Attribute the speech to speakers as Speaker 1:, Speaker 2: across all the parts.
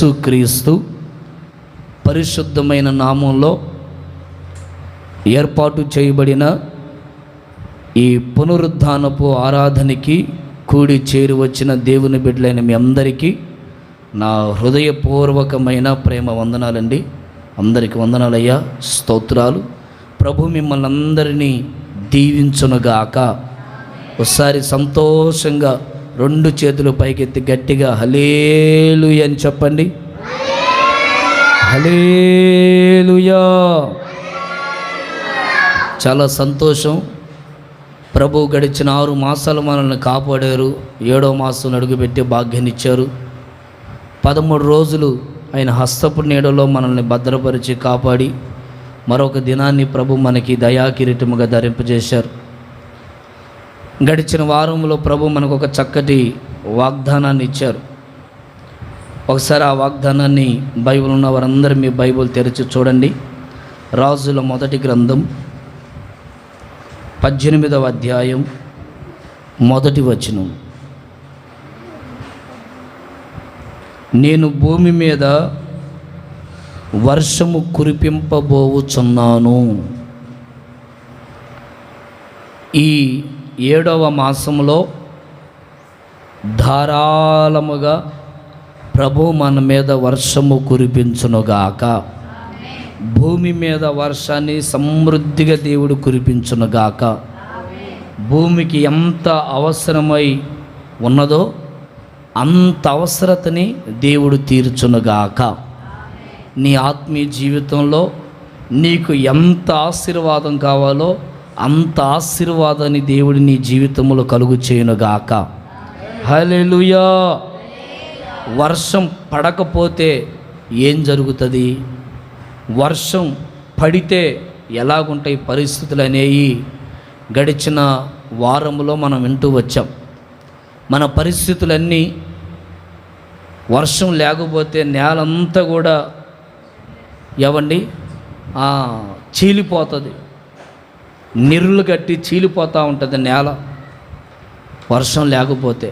Speaker 1: యేసుక్రీస్తు పరిశుద్ధమైన నామంలో ఏర్పాటు చేయబడిన ఈ పునరుద్ధానపు ఆరాధనకి కూడి చేరి వచ్చిన దేవుని బిడ్డలైన మీ అందరికీ నా హృదయపూర్వకమైన ప్రేమ వందనాలండి. అందరికీ వందనాలయ్యా, స్తోత్రాలు. ప్రభు మిమ్మల్ని అందరినీ దీవించునుగాక. ఒకసారి సంతోషంగా రెండు చేతులు పైకెత్తి గట్టిగా హల్లెలూయా అని చెప్పండి. హల్లెలూయా. చాలా సంతోషం. ప్రభు గడిచిన 6 మాసాలు మనల్ని కాపాడారు. 7వ మాసం అడుగుపెట్టి భాగ్యాన్నిచ్చారు. 13 రోజులు ఆయన హస్తపు నీడలో మనల్ని భద్రపరిచి కాపాడి మరొక దినాన్ని ప్రభు మనకి దయాకిరీటముగా ధరింపజేశారు. గడిచిన వారంలో ప్రభు మనకు ఒక చక్కటి వాగ్దానాన్ని ఇచ్చారు. ఒకసారి ఆ వాగ్దానాన్ని బైబిల్ ఉన్న వారందరూ మీ బైబిల్ తెరిచి చూడండి. రాజుల మొదటి గ్రంథం 18వ అధ్యాయం 1వ వచనం. నేను భూమి మీద వర్షము కురిపింపబోచున్నాను. ఈ 7వ మాసంలో ధారాళముగా ప్రభు మన మీద వర్షము కురిపించునుగాక. భూమి మీద వర్షాన్ని సమృద్ధిగా దేవుడు కురిపించునుగాక. భూమికి ఎంత అవసరమై ఉన్నదో అంత అవసరతని దేవుడు తీర్చునుగాక. నీ ఆత్మీయ జీవితంలో నీకు ఎంత ఆశీర్వాదం కావాలో అంత ఆశీర్వాదాన్ని దేవుడు నీ జీవితంలో కలుగు చేయునుగాక. హల్లెలూయా. వర్షం పడకపోతే ఏం జరుగుతుంది? వర్షం పడితే ఎలాగుంటాయి పరిస్థితులు అనేవి గడిచిన వారంలో మనం వింటూ వచ్చాం. మన పరిస్థితులన్నీ వర్షం లేకపోతే నేలంతా కూడా చీలిపోతుంది. నీరులు కట్టి చీలిపోతూ ఉంటుంది నేల వర్షం లేకపోతే.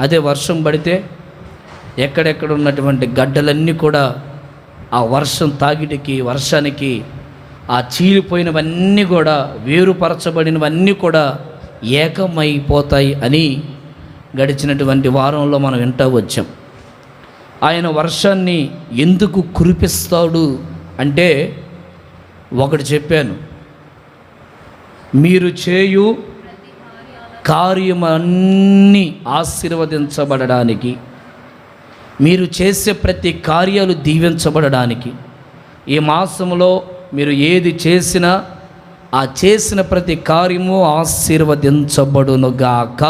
Speaker 1: అదే వర్షం పడితే ఎక్కడెక్కడ ఉన్నటువంటి గడ్డలన్నీ కూడా ఆ వర్షం తాగిటికి వర్షానికి ఆ చీలిపోయినవన్నీ కూడా వేరుపరచబడినవన్నీ కూడా ఏకమైపోతాయి అని గడిచినటువంటి వారంలో మనం వింటూ వచ్చాం. ఆయన వర్షాన్ని ఎందుకు కురిపిస్తాడు అంటే ఒకటి చెప్పాను, మీరు చేయు కార్యమన్నీ ఆశీర్వదించబడడానికి, మీరు చేసే ప్రతి కార్యాలు దీవించబడడానికి. ఈ మాసంలో మీరు ఏది చేసినా ఆ చేసిన ప్రతి కార్యము ఆశీర్వదించబడునుగాక,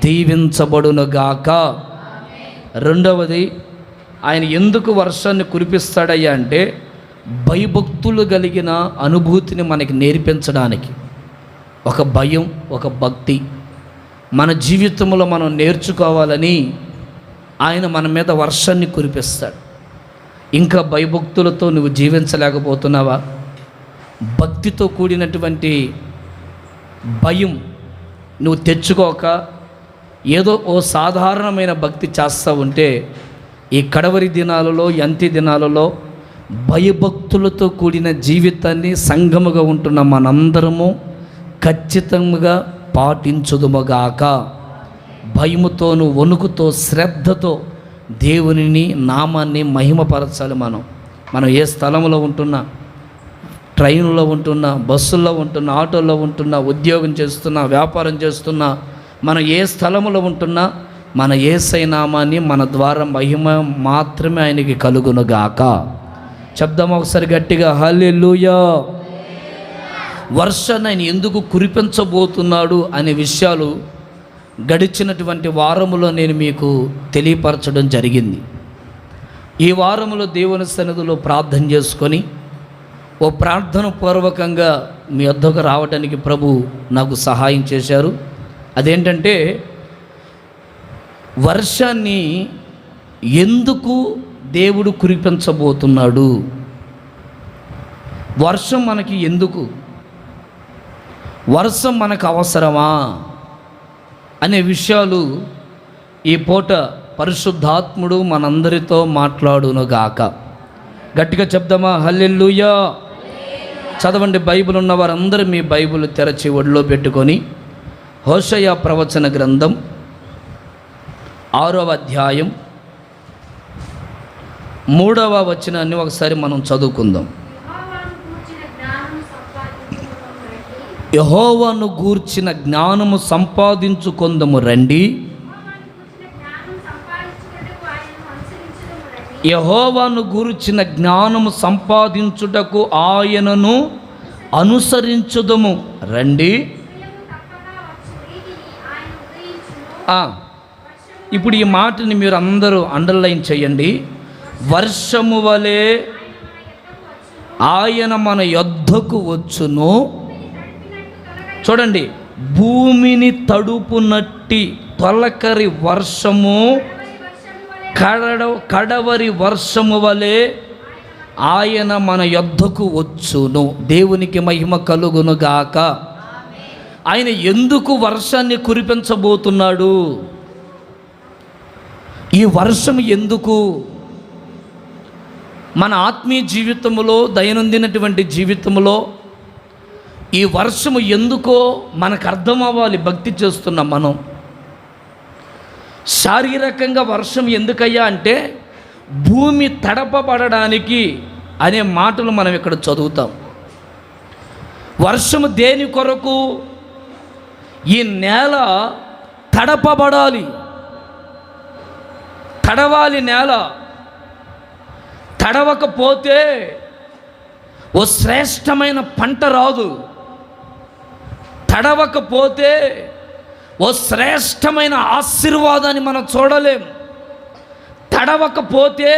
Speaker 1: దీవించబడునుగాక. రెండవది, ఆయన ఎందుకు వర్షాన్ని కురిపిస్తాడయ్యా అంటే భయభక్తులు కలిగిన అనుభూతిని మనకి నేర్పించడానికి. ఒక భయం, ఒక భక్తి మన జీవితంలో మనం నేర్చుకోవాలని ఆయన మన మీద వర్షాన్ని కురిపిస్తాడు. ఇంకా భయభక్తులతో నువ్వు జీవించలేకపోతున్నావా? భక్తితో కూడినటువంటి భయం నువ్వు తెచ్చుకోక ఏదో ఓ సాధారణమైన భక్తి చేస్తూ ఉంటే ఈ కడవరి దినాలలో, అంత్య దినాలలో భయభక్తులతో కూడిన జీవితాన్ని సంఘముగా ఉంటున్న మనందరము ఖచ్చితంగా పాటించుదుముగాక. భయముతోను, వణుకుతో, శ్రద్ధతో దేవునిని, నామాన్ని మహిమపరచాలి. మనం ఏ స్థలంలో ఉంటున్నా, ట్రైన్లో ఉంటున్నా, బస్సుల్లో ఉంటున్నా, ఆటోల్లో ఉంటున్నా, ఉద్యోగం చేస్తున్నా, వ్యాపారం చేస్తున్నా, మనం ఏ స్థలంలో ఉంటున్నా మన యేసయ్య నామాన్ని మన ద్వారా మహిమ మాత్రమే ఆయనకి కలుగునుగాక. చెప్దాం ఒకసారి గట్టిగా హల్లెలూయా. వర్షాన్ని ఆయన ఎందుకు కురిపించబోతున్నాడు అనే విషయాలు గడిచినటువంటి వారములో నేను మీకు తెలియపరచడం జరిగింది. ఈ వారములో దేవుని సన్నిధిలో ప్రార్థన చేసుకొని ఓ ప్రార్థన పూర్వకంగా మీ వద్దకు రావడానికి ప్రభు నాకు సహాయం చేశారు. అదేంటంటే వర్షాన్ని ఎందుకు దేవుడు కురిపించబోతున్నాడు, వర్షం మనకి ఎందుకు, వర్షం మనకు అవసరమా అనే విషయాలు ఈ పూట పరిశుద్ధాత్ముడు మనందరితో మాట్లాడునుగాక. గట్టిగా చెప్దామా? హల్లెలూయా. చదవండి. బైబిల్ ఉన్న వారందరూ మీ బైబిల్ తెరచి ఒడిలో పెట్టుకొని హోషేయ ప్రవచన గ్రంథం 6వ అధ్యాయం 3వ వచనాన్ని ఒకసారి మనం చదువుకుందాం. యెహోవాను గూర్చిన జ్ఞానము సంపాదించుకొందము రండి. యెహోవాను గూర్చిన జ్ఞానము సంపాదించుటకు ఆయనను అనుసరించుదము రండి. ఇప్పుడు ఈ మాటని మీరు అందరూ అండర్లైన్ చేయండి. వర్షము వలె ఆయన మన యొద్దకు వచ్చును. చూడండి, భూమిని తడుపునట్టి తొలకరి వర్షము కడవరి వర్షము వలె ఆయన మన యొద్దకు వచ్చును. దేవునికి మహిమ కలుగునుగాక. ఆయన ఎందుకు వర్షాన్ని కురిపించబోతున్నాడు? ఈ వర్షం ఎందుకు? మన ఆత్మీయ జీవితంలో, దైనందినటువంటి జీవితంలో ఈ వర్షము ఎందుకో మనకు అర్థం అవ్వాలి. భక్తి చేస్తున్నాం మనం. శారీరకంగా వర్షం ఎందుకయ్యా అంటే భూమి తడపబడడానికి అనే మాటలు మనం ఇక్కడ చదువుతాం. వర్షము దేని కొరకు? ఈ నేల తడపబడాలి, తడవాలి. నేల తడవకపోతే ఓ శ్రేష్టమైన పంట రాదు. తడవకపోతే ఓ శ్రేష్టమైన ఆశీర్వాదాన్ని మనం చూడలేం. తడవకపోతే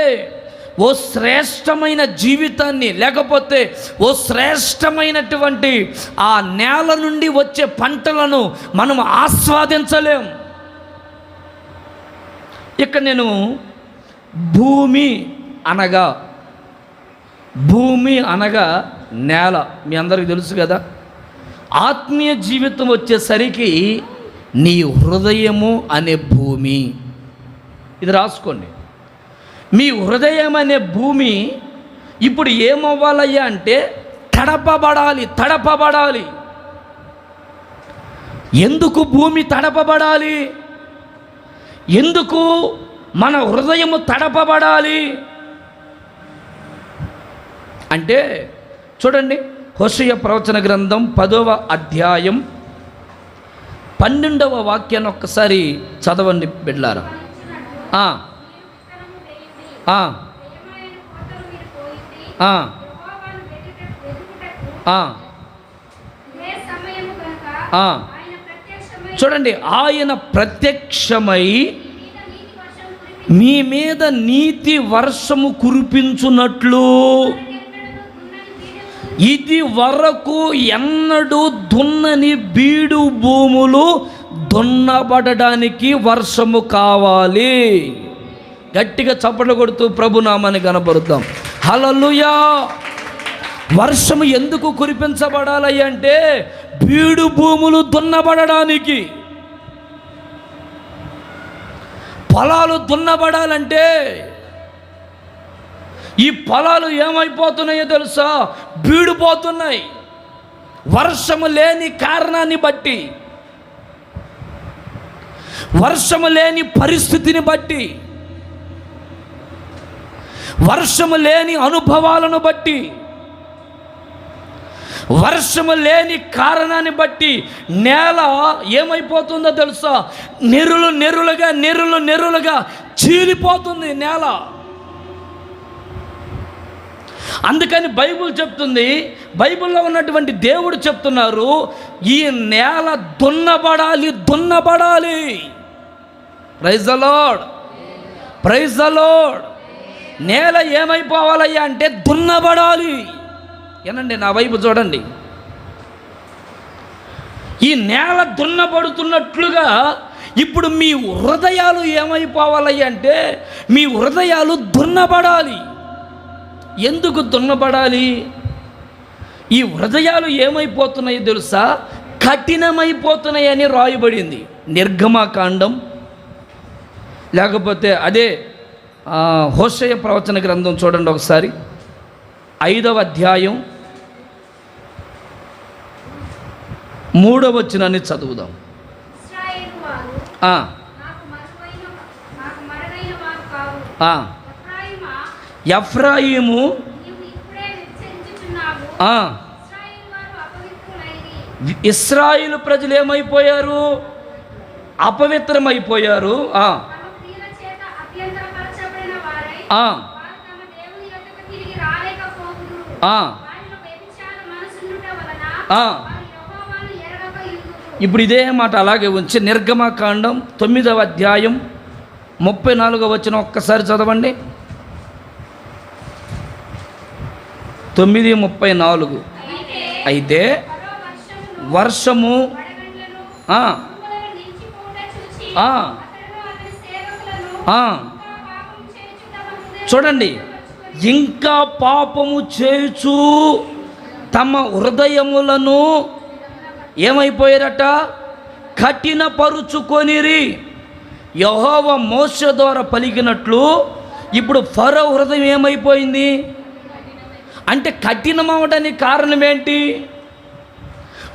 Speaker 1: ఓ శ్రేష్టమైన జీవితాన్ని, లేకపోతే ఓ శ్రేష్టమైనటువంటి ఆ నేల నుండి వచ్చే పంటలను మనం ఆస్వాదించలేం. ఇక్కడ నేను భూమి అనగా నేల మీ అందరికీ తెలుసు కదా. ఆత్మీయ జీవితం వచ్చేసరికి నీ హృదయము అనే భూమి. ఇది రాసుకోండి. మీ హృదయం అనే భూమి ఇప్పుడు ఏమవ్వాలయ్యా అంటే తడపబడాలి. ఎందుకు భూమి తడపబడాలి? ఎందుకు మన హృదయము తడపబడాలి అంటే చూడండి, హోషేయ ప్రవచన గ్రంథం 10వ అధ్యాయం 12వ వాక్యాన్ని ఒక్కసారి చదవండి బిడ్డలారా. చూడండి, ఆయన ప్రత్యక్షమై మీ మీద నీతి వర్షము కురిపించున్నట్లు ఇది వరకు ఎన్నడూ దున్నని బీడు భూములు దున్నబడడానికి వర్షము కావాలి. గట్టిగా చప్పట్లు కొడుతూ ప్రభునామాన్ని కనపరుద్దాం. హల్లెలూయా. వర్షము ఎందుకు కురిపించబడాలి అంటే బీడు భూములు దున్నబడడానికి. పొలాలు దున్నబడాలంటే ఈ పొలాలు ఏమైపోతున్నాయో తెలుసా? బీడిపోతున్నాయి. వర్షము లేని కారణాన్ని బట్టి, వర్షము లేని పరిస్థితిని బట్టి, వర్షము లేని అనుభవాలను బట్టి, వర్షము లేని కారణాన్ని బట్టి నేల ఏమైపోతుందో తెలుసా? నెరులుగా చీలిపోతుంది నేల. అందుకని బైబిల్ చెప్తుంది, బైబిల్లో ఉన్నటువంటి దేవుడు చెప్తున్నారు, ఈ నేల దున్నబడాలి. Praise the lord. నేల ఏమైపోవాలయ్యా అంటే దున్నబడాలి. ఏనండి, నా వైపు చూడండి. ఈ నేల దున్నబడుతున్నట్లుగా ఇప్పుడు మీ హృదయాలు ఏమైపోవాలయ్యా అంటే మీ హృదయాలు దున్నబడాలి. ఎందుకు దున్నబడాలి? ఈ హృదయాలు ఏమైపోతున్నాయో తెలుసా? కఠినమైపోతున్నాయని రాయబడింది. నిర్గమకాండం లేకపోతే అదే హోషేయ ప్రవచన గ్రంథం చూడండి ఒకసారి, 5వ అధ్యాయం 3వ వచనాన్ని చదువుదాం. ఎఫ్రాయిము ఇశ్రాయేలు ప్రజలు ఏమైపోయారు? అపవిత్రమైపోయారు. ఇప్పుడు ఇదే మాట అలాగే ఉంచి నిర్గమకాండం 9వ అధ్యాయం 34వ వచనం ఒక్కసారి చదవండి. 9:34. అయితే వర్షము చూడండి, ఇంకా పాపము చేయుచు తమ హృదయములను ఏమైపోయారట? కఠినపరుచుకొనిరి. యెహోవా మోషే ద్వారా పలికినట్లు ఇప్పుడు ఫరో హృదయం ఏమైపోయింది అంటే కఠినమవడానికి కారణం ఏంటి?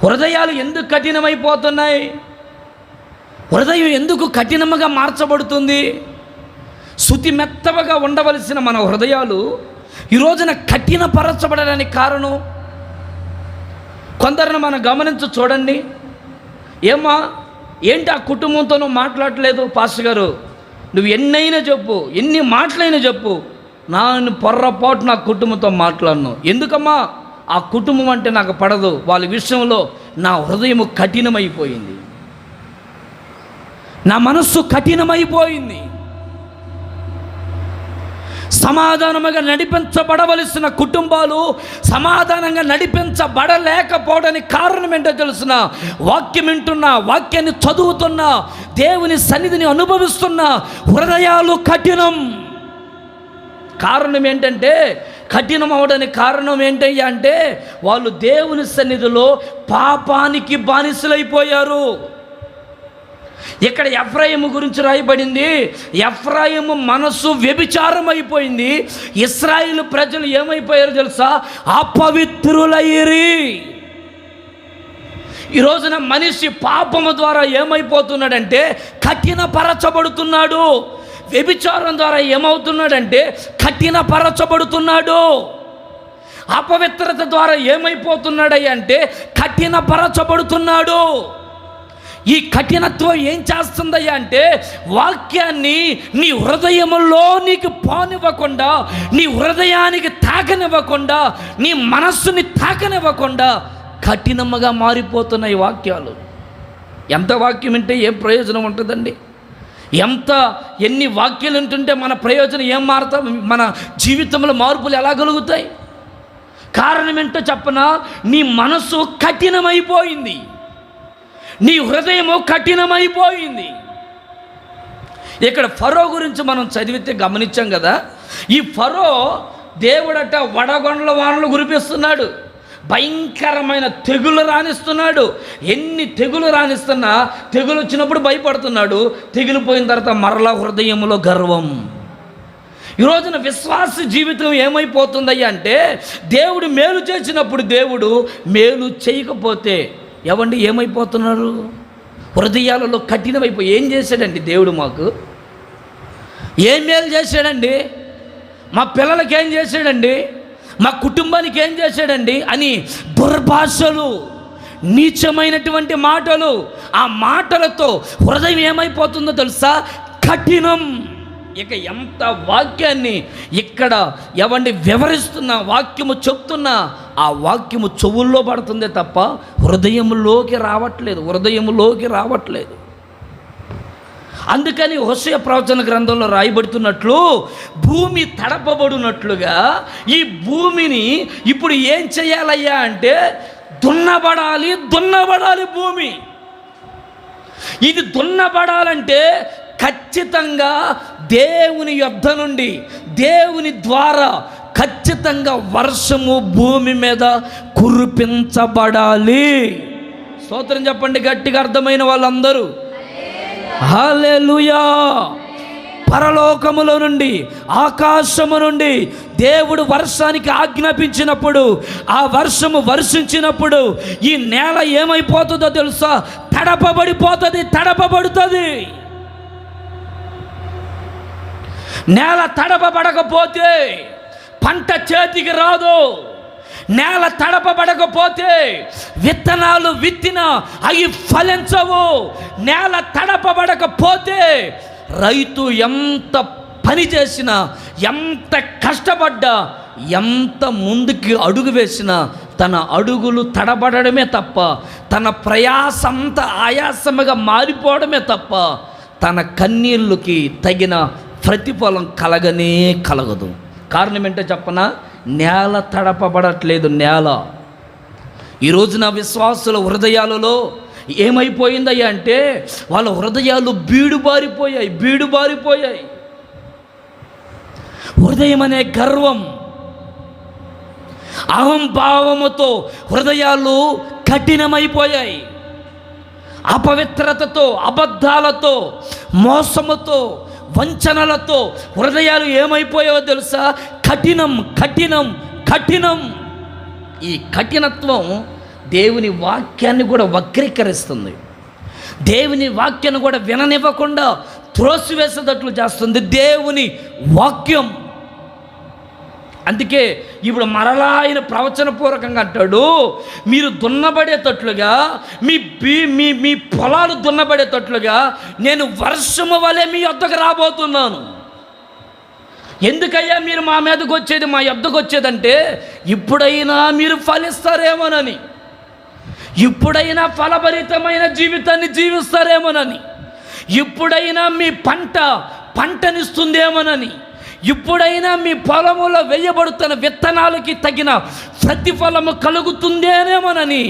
Speaker 1: హృదయాలు ఎందుకు కఠినమైపోతున్నాయి? హృదయం ఎందుకు కఠినంగా మార్చబడుతుంది? శుతి మెత్తగా ఉండవలసిన మన హృదయాలు ఈ రోజున కఠినపరచబడడానికి కారణం కొందరిని మనం గమనించు. చూడండి, ఏమ్మా ఏంటి ఆ కుటుంబంతో నువ్వు మాట్లాడలేదు? పాస్టర్ గారు నువ్వు ఎన్నైనా చెప్పు, ఎన్ని మాటలైనా చెప్పు, పొర్రపాటు నా కుటుంబంతో మాట్లాడను. ఎందుకమ్మా? ఆ కుటుంబం అంటే నాకు పడదు, వాళ్ళ విషయంలో నా హృదయం కఠినమైపోయింది, నా మనస్సు కఠినమైపోయింది. సమాధానముగా నడిపించబడవలసిన కుటుంబాలు సమాధానంగా నడిపించబడలేకపోవడానికి కారణం ఏంటో తెలుసునా? వాక్యం వింటున్నా, వాక్యాన్ని చదువుతున్నా, దేవుని సన్నిధిని అనుభవిస్తున్నా, హృదయాలు కఠినం. కారణం ఏంటంటే, కఠినం అవడానికి కారణం ఏంటయ్యా అంటే వాళ్ళు దేవుని సన్నిధిలో పాపానికి బానిసలైపోయారు. ఇక్కడ ఎఫ్రాయిము గురించి రాయబడింది. ఎఫ్రాయిము మనస్సు వ్యభిచారం అయిపోయింది. ఇశ్రాయేలు ప్రజలు ఏమైపోయారు తెలుసా? అపవిత్రులయ్యిరి. ఈ రోజున మనిషి పాపము ద్వారా ఏమైపోతున్నాడంటే కఠినపరచబడుతున్నాడు. వ్యభిచారం ద్వారా ఏమవుతున్నాడంటే కఠినపరచబడుతున్నాడు. అపవిత్రత ద్వారా ఏమైపోతున్నాడయ్యా అంటే కఠినపరచబడుతున్నాడు. ఈ కఠినత్వం ఏం చేస్తుందయ్యా అంటే వాక్యాన్ని నీ హృదయంలో నీకు పోనివ్వకుండా, నీ హృదయానికి తాకనివ్వకుండా, నీ మనస్సుని తాకనివ్వకుండా కఠినంగా మారిపోతున్నాయి వాక్యాలు. ఎంత వాక్యం వింటే ఏం ప్రయోజనం ఉంటుందండి? ఎన్ని వాక్యాలు వింటుంటే మన ప్రయోజనం ఏం మారుతాం? మన జీవితంలో మార్పులు ఎలా కలుగుతాయి? కారణం ఏంటో చెప్పనా? నీ మనసు కఠినమైపోయింది, నీ హృదయము కఠినమైపోయింది. ఇక్కడ ఫరో గురించి మనం చదివితే గమనించాం కదా. ఈ ఫరో దేవుడట వడగొండల వానలు కురిపిస్తున్నాడు, భయంకరమైన తెగులు రానిస్తున్నాడు. ఎన్ని తెగులు రానిస్తున్నా తెగులు వచ్చినప్పుడు భయపడుతున్నాడు, తెగిలిపోయిన తర్వాత మరలా హృదయంలో గర్వం. ఈ రోజున విశ్వాస జీవితం ఏమైపోతుందయ్యా అంటే దేవుడు మేలు చేసినప్పుడు దేవుడు మేలు చేయకపోతే ఎవండి ఏమైపోతున్నారు? హృదయాలలో కఠినమైపోయి. ఏం చేశాడండి దేవుడు? మాకు ఏం మేలు చేశాడండి? మా పిల్లలకి ఏం చేశాడండి? మా కుటుంబానికి ఏం చేశాడండి అని దుర్భాషలు, నీచమైనటువంటి మాటలు, ఆ మాటలతో హృదయం ఏమైపోతుందో తెలుసా? కఠినం. ఇక ఎంత వాక్యాన్ని ఇక్కడ ఎవండి వివరిస్తున్నా, వాక్యము చెప్తున్నా, ఆ వాక్యము చెవుల్లో పడుతుందే తప్ప హృదయంలోకి రావట్లేదు. అందుకని హోషేయ ప్రవచన గ్రంథంలో రాయబడుతున్నట్లు భూమి తడపబడినట్లుగా ఈ భూమిని ఇప్పుడు ఏం చేయాలయ్యా అంటే దున్నబడాలి భూమి. ఇది దున్నబడాలంటే ఖచ్చితంగా దేవుని యొద్ద నుండి, దేవుని ద్వారా ఖచ్చితంగా వర్షము భూమి మీద కురిపించబడాలి. స్తోత్రం చెప్పండి గట్టిగా, అర్థమైన వాళ్ళందరూ హల్లెలూయా. పరలోకములో నుండి, ఆకాశము నుండి దేవుడు వర్షానికి ఆజ్ఞాపించినప్పుడు, ఆ వర్షము వర్షించినప్పుడు ఈ నేల ఏమైపోతుందో తెలుసా? తడపబడుతుంది. నేల తడపబడకపోతే పంట చేతికి రాదు. నేల తడపబడకపోతే విత్తనాలు విత్తినా అవి ఫలించవు. నేల తడపబడకపోతే రైతు ఎంత పని చేసినా, ఎంత కష్టపడ్డా, ఎంత ముందుకి అడుగు వేసినా తన అడుగులు తడబడమే తప్ప, తన ప్రయాసంతా ఆయాసముగా మారిపోవడమే తప్ప తన కన్నీళ్ళకి తగిన ప్రతిఫలం కలగదు. కారణం ఏంటో చెప్పనా? నేల తడపబడట్లేదు. నేల ఈరోజున విశ్వాసుల హృదయాలలో ఏమైపోయిందయ్యా అంటే వాళ్ళ హృదయాలు బీడుబారిపోయాయి. హృదయం అనే గర్వం, అహంభావముతో హృదయాలు కఠినమైపోయాయి. అపవిత్రతతో, అబద్ధాలతో, మోసముతో, వంచనలతో హృదయాలు ఏమైపోయావో తెలుసా? కఠినం. ఈ కఠినత్వం దేవుని వాక్యాన్ని కూడా వక్రీకరిస్తుంది. దేవుని వాక్యాన్ని కూడా విననివ్వకుండా త్రోసివేసేటట్లు చేస్తుంది దేవుని వాక్యం. అందుకే ఇప్పుడు మరలా ఆయన ప్రవచనపూర్వకంగా అంటాడు, మీరు దున్నబడేటట్లుగా, మీ పొలాలు దున్నబడేటట్లుగా నేను వర్షము వలె మీ యొద్దకు రాబోతున్నాను. ఎందుకయ్యా మీరు మా మీదకి వచ్చేది, మా యొద్దకు వచ్చేదంటే ఇప్పుడైనా మీరు ఫలిస్తారేమోనని, ఇప్పుడైనా ఫలభరితమైన జీవితాన్ని జీవిస్తారేమోనని, ఇప్పుడైనా మీ పంటనిస్తుందేమోనని, ఇప్పుడైనా మీ పొలములో వేయబడుతున్న విత్తనాలకి తగిన ప్రతిఫలము కలుగుతుందేమోనని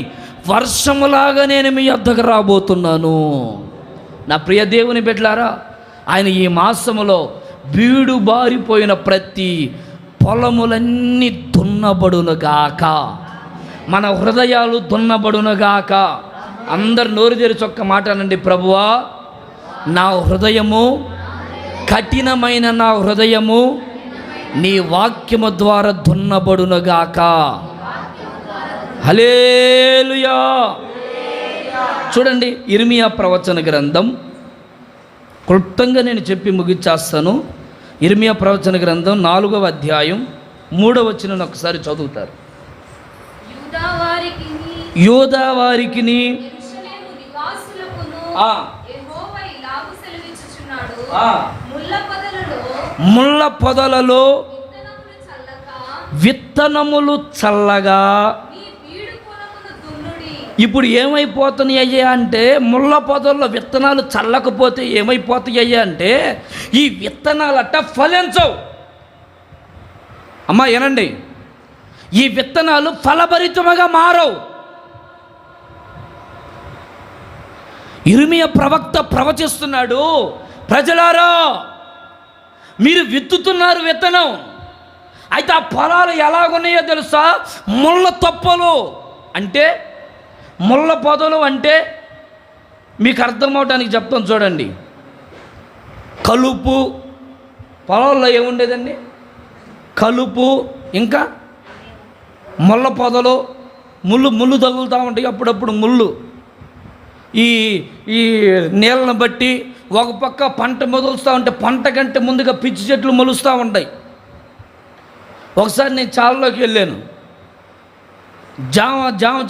Speaker 1: వర్షములాగా నేను మీ యొద్దకు రాబోతున్నాను. నా ప్రియ దేవుని బిడ్డలారా, ఆయన ఈ మాసములో బీడు బారిపోయిన ప్రతి పొలములన్నీ దున్నబడునుగాక, మన హృదయాలు దున్నబడునుగాక. అందరు నోరు తెరిచి ఒక్క మాట అనండి, ప్రభువా నా హృదయము, కఠినమైన నా హృదయము నీ వాక్యము ద్వారా దున్నబడునుగాక. హల్లెలూయా. చూడండి, ఇర్మియా ప్రవచన గ్రంథం క్లుప్తంగా నేను చెప్పి ముగిచ్చేస్తాను. ఇర్మియా ప్రవచన గ్రంథం 4వ అధ్యాయం 3వ వచనం ఒకసారి చదువుతారు. యూదా వారికిని ముళ్ళ పొదలలో విత్తనములు చల్లగా. ఇప్పుడు ఏమైపోతున్నాయి అయ్యా అంటే, ముళ్ళ పొదల్లో విత్తనాలు చల్లకపోతే ఏమైపోతాయి అయ్యా అంటే, ఈ విత్తనాలట ఫలించవు. అమ్మా ఏనండి, ఈ విత్తనాలు ఫలభరితముగా మారవు. ఇర్మియా ప్రవక్త ప్రవచిస్తున్నాడు, ప్రజలారా మీరు విత్తుతున్నారు విత్తనం, అయితే ఆ పొలాలు ఎలాగున్నాయో తెలుసా? ముళ్ళ తొప్పలు. అంటే ముళ్ళ పొదలు అంటే మీకు అర్థమవడానికి చెప్తాను చూడండి. కలుపు, పొలాల్లో ఏముండేదండి? కలుపు, ఇంకా ముళ్ళ పొదలు, ముళ్ళు తగులుతూ ఉంటాయి. అప్పుడప్పుడు ముళ్ళు ఈ నీళ్ళను బట్టి ఒక పక్క పంట మొలుస్తూ ఉంటే పంట కంటే ముందుగా పిచ్చి చెట్లు మొలుస్తూ ఉంటాయి. ఒకసారి నేను చాలలోకి వెళ్ళాను. జామ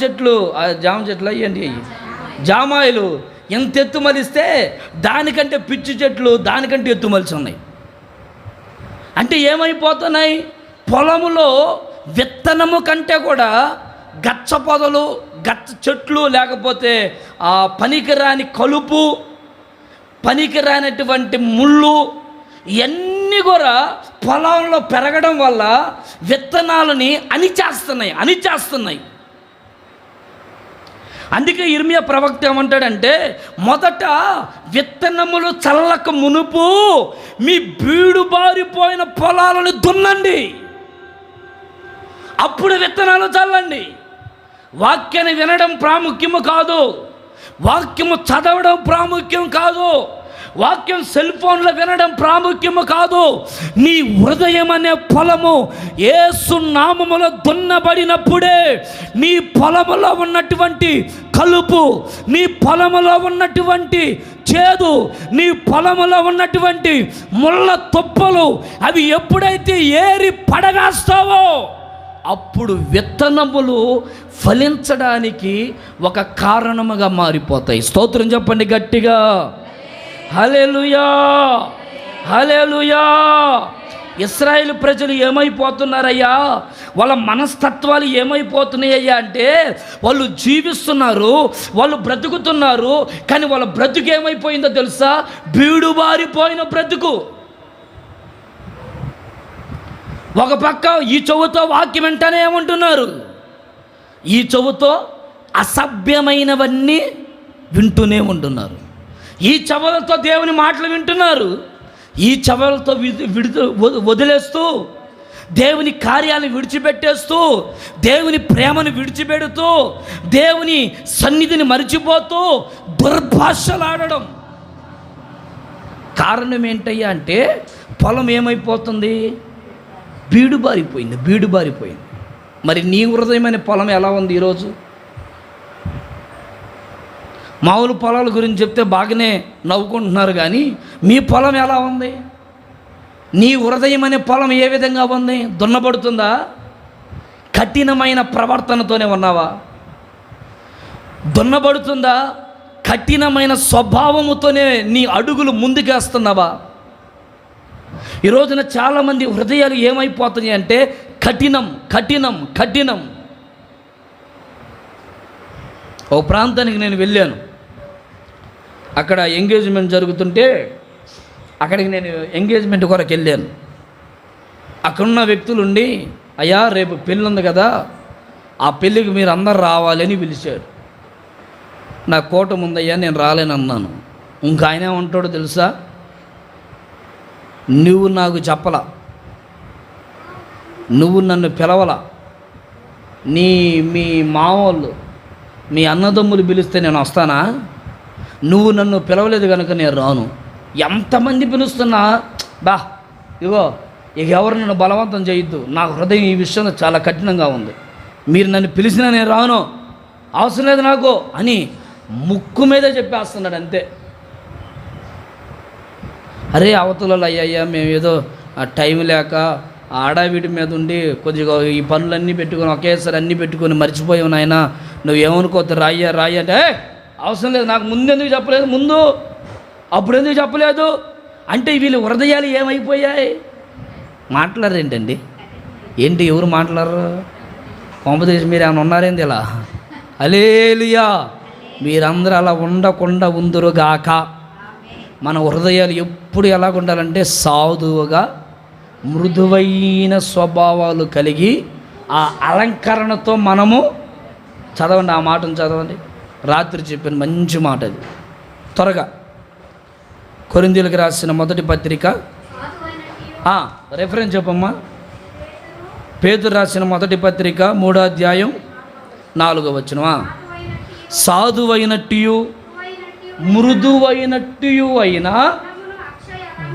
Speaker 1: చెట్లు అయ్యండి, జామాయిలు ఎంత ఎత్తు మలిస్తే దానికంటే పిచ్చి చెట్లు దానికంటే ఎత్తు మలిసి ఉన్నాయి. అంటే ఏమైపోతున్నాయి? పొలములో విత్తనము కంటే కూడా గచ్చ పొదలు, గచ్చ చెట్లు, లేకపోతే ఆ పనికిరాని కలుపు, పనికిరానటువంటి ముళ్ళు, ఇవన్నీ కూడా పొలంలో పెరగడం వల్ల విత్తనాలని అణిచేస్తున్నాయి. అందుకే ఇర్మియా ప్రవక్త ఏమంటాడంటే, మొదట విత్తనములు చల్లక మునుపు మీ బీడు బారిపోయిన పొలాలను దున్నండి, అప్పుడు విత్తనాలు చల్లండి. వాక్యాన్ని వినడం ప్రాముఖ్యము కాదు, వాక్యము చదవడం ప్రాముఖ్యం కాదు, వాక్యం సెల్ ఫోన్లో వినడం ప్రాముఖ్యము కాదు. నీ హృదయం అనే పొలము యేసు నామములో దున్నబడినప్పుడే నీ పొలములో ఉన్నటువంటి కలుపు, నీ పొలములో ఉన్నటువంటి చేదు, నీ పొలములో ఉన్నటువంటి ముళ్ళ తుప్పలు అవి ఎప్పుడైతే ఏరి పడవేస్తావో అప్పుడు విత్తనములు ఫలించడానికి ఒక కారణముగా మారిపోతాయి. స్తోత్రం చెప్పండి గట్టిగా. హల్లెలూయా, హల్లెలూయా. ఇశ్రాయేలు ప్రజలు ఏమైపోతున్నారయ్యా, వాళ్ళ మనస్తత్వాలు ఏమైపోతున్నాయ్యా అంటే వాళ్ళు జీవిస్తున్నారు, వాళ్ళు బ్రతుకుతున్నారు, కానీ వాళ్ళ బ్రతుకు ఏమైపోయిందో తెలుసా? బీడుబారిపోయిన బ్రతుకు. ఒక పక్క ఈ చెవుతో వాక్యం వెంటనే ఏమంటున్నారు, ఈ చెవుతో అసభ్యమైనవన్నీ వింటూనే ఉంటున్నారు. ఈ చెవులతో దేవుని మాటలు వింటున్నారు, ఈ చెవులతో వదిలేస్తూ దేవుని కార్యాలను విడిచిపెట్టేస్తూ దేవుని ప్రేమను విడిచిపెడుతూ దేవుని సన్నిధిని మరిచిపోతూ దుర్భాషలాడడం. కారణం ఏంటయ్యా అంటే పొలం ఏమైపోతుంది? బీడుబారిపోయింది. మరి నీ హృదయమైన పొలం ఎలా ఉంది ఈరోజు? మామూలు పొలాల గురించి చెప్తే బాగానే నవ్వుకుంటున్నారు, కానీ మీ పొలం ఎలా ఉంది? నీ హృదయం అనే పొలం ఏ విధంగా ఉంది? దున్నబడుతుందా? కఠినమైన ప్రవర్తనతోనే ఉన్నావా? దున్నబడుతుందా? కఠినమైన స్వభావముతోనే నీ అడుగులు ముందుకేస్తున్నావా? ఈ రోజున చాలామంది హృదయాలు ఏమైపోతున్నాయి అంటే కఠినం. ఓ ప్రాంతానికి నేను వెళ్ళాను, అక్కడ ఎంగేజ్మెంట్ జరుగుతుంటే అక్కడికి నేను ఎంగేజ్మెంట్ కొరకు వెళ్ళాను. అక్కడున్న వ్యక్తులుండి, అయ్యా రేపు పెళ్ళి ఉంది కదా, ఆ పెళ్ళికి మీరు అందరు రావాలి అని పిలిచాడు. నా కోట ముందయ్యా నేను రాలేను అన్నాను. ఇంకా ఆయన ఏమంటాడో తెలుసా? నువ్వు నాకు చెప్పలా, నువ్వు నన్ను పిలవలా, మీ మామూలు మీ అన్నదమ్ములు పిలిస్తే నేను వస్తానా? నువ్వు నన్ను పిలవలేదు కనుక నేను రాను. ఎంతమంది పిలుస్తున్నా ఇక ఎవరు నన్ను బలవంతం చేయొద్దు, నా హృదయం ఈ విషయంలో చాలా కఠినంగా ఉంది, మీరు నన్ను పిలిచినా నేను రాను, అవసరం లేదు నాకు అని ముక్కు మీదే చెప్పేస్తున్నాడు అంతే. అరే అవతలలో అయ్యా మేము ఏదో టైం లేక ఆడావిడి మీద ఉండి కొద్దిగా ఈ పనులన్నీ పెట్టుకొని ఒకేసారి అన్నీ పెట్టుకొని మర్చిపోయావు నాయన, నువ్వేమనుకోవద్దు రాయ్యా అంటే అవసరం లేదు, నాకు ముందెందుకు చెప్పలేదు, అప్పుడు ఎందుకు చెప్పలేదు అంటే వీళ్ళు హృదయాలు ఏమైపోయాయి? మాట్లాడరేంటండి? ఏంటి ఎవరు మాట్లాడరు? కొంపదీసి మీరు ఏమైనా ఉన్నారేంది ఇలా? హల్లెలూయా. మీరందరూ అలా ఉండకుండా ఉందురుగాక. మన హృదయాలు ఎప్పుడు ఎలాగ ఉండాలంటే సాధువుగా మృదువైన స్వభావాలు కలిగి ఆ అలంకరణతో మనము చదవండి, ఆ మాటను చదవండి. రాత్రి చెప్పిన మంచి మాట అది. త్వరగా కొరింథీయులకు రాసిన మొదటి పత్రిక రెఫరెన్స్ చెప్పమ్మా. పేతురు రాసిన మొదటి పత్రిక 3వ అధ్యాయం 4వ వచనం. సాధువైనట్టు మృదువైనట్టు అయిన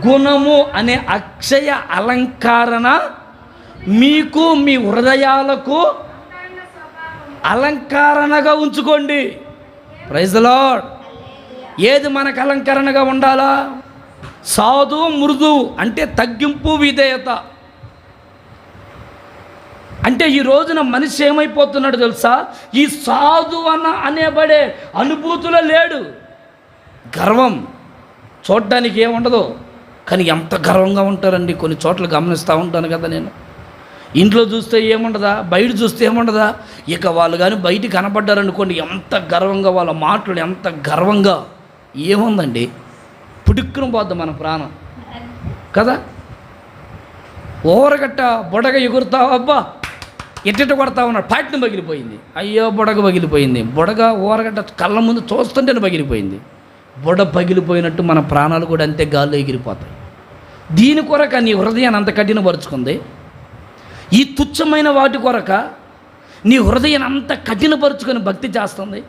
Speaker 1: గుణము అనే అక్షయ అలంకరణ మీకు మీ హృదయాలకు అలంకరణగా ఉంచుకోండి. Praise the Lord. ఏది మనకు అలంకరణగా ఉండాలా? సాధు మృదు అంటే తగ్గింపు విధేయత. అంటే ఈ రోజున మనిషి ఏమైపోతున్నాడు తెలుసా? ఈ సాధు అనేబడే అనుభూతిలో లేడు. గర్వం చూడడానికి ఏముండదు, కానీ ఎంత గర్వంగా ఉంటారండి. కొన్ని చోట్ల గమనిస్తూ ఉంటాను కదా నేను. ఇంట్లో చూస్తే ఏముండదా, బయట చూస్తే ఏముండదా, ఇక వాళ్ళు కానీ బయట కనపడ్డారనుకోండి ఎంత గర్వంగా, వాళ్ళ మాటలు ఎంత గర్వంగా. ఏముందండి, పుడుక్కున పోద్ది మన ప్రాణం కదా. ఓరగట్ట బుడగ ఎగురుతావు, అబ్బా ఎట్ట కొడతా ఉన్నాడు, పాటిని పగిలిపోయింది. అయ్యో బుడగ పగిలిపోయింది. బుడగ ఓరగట్ట కళ్ళ ముందు చూస్తుంటేనే పగిలిపోయింది. బుడ పగిలిపోయినట్టు మన ప్రాణాలు కూడా అంతే గాల్లో ఎగిరిపోతాయి. దీని కొరక నీ హృదయాన్ని అంత కఠినపరుచుకుంది. ఈ తుచ్చమైన వాటి కొరక నీ హృదయాన్ని అంత కఠినపరుచుకొని భక్తి చేస్తుంది.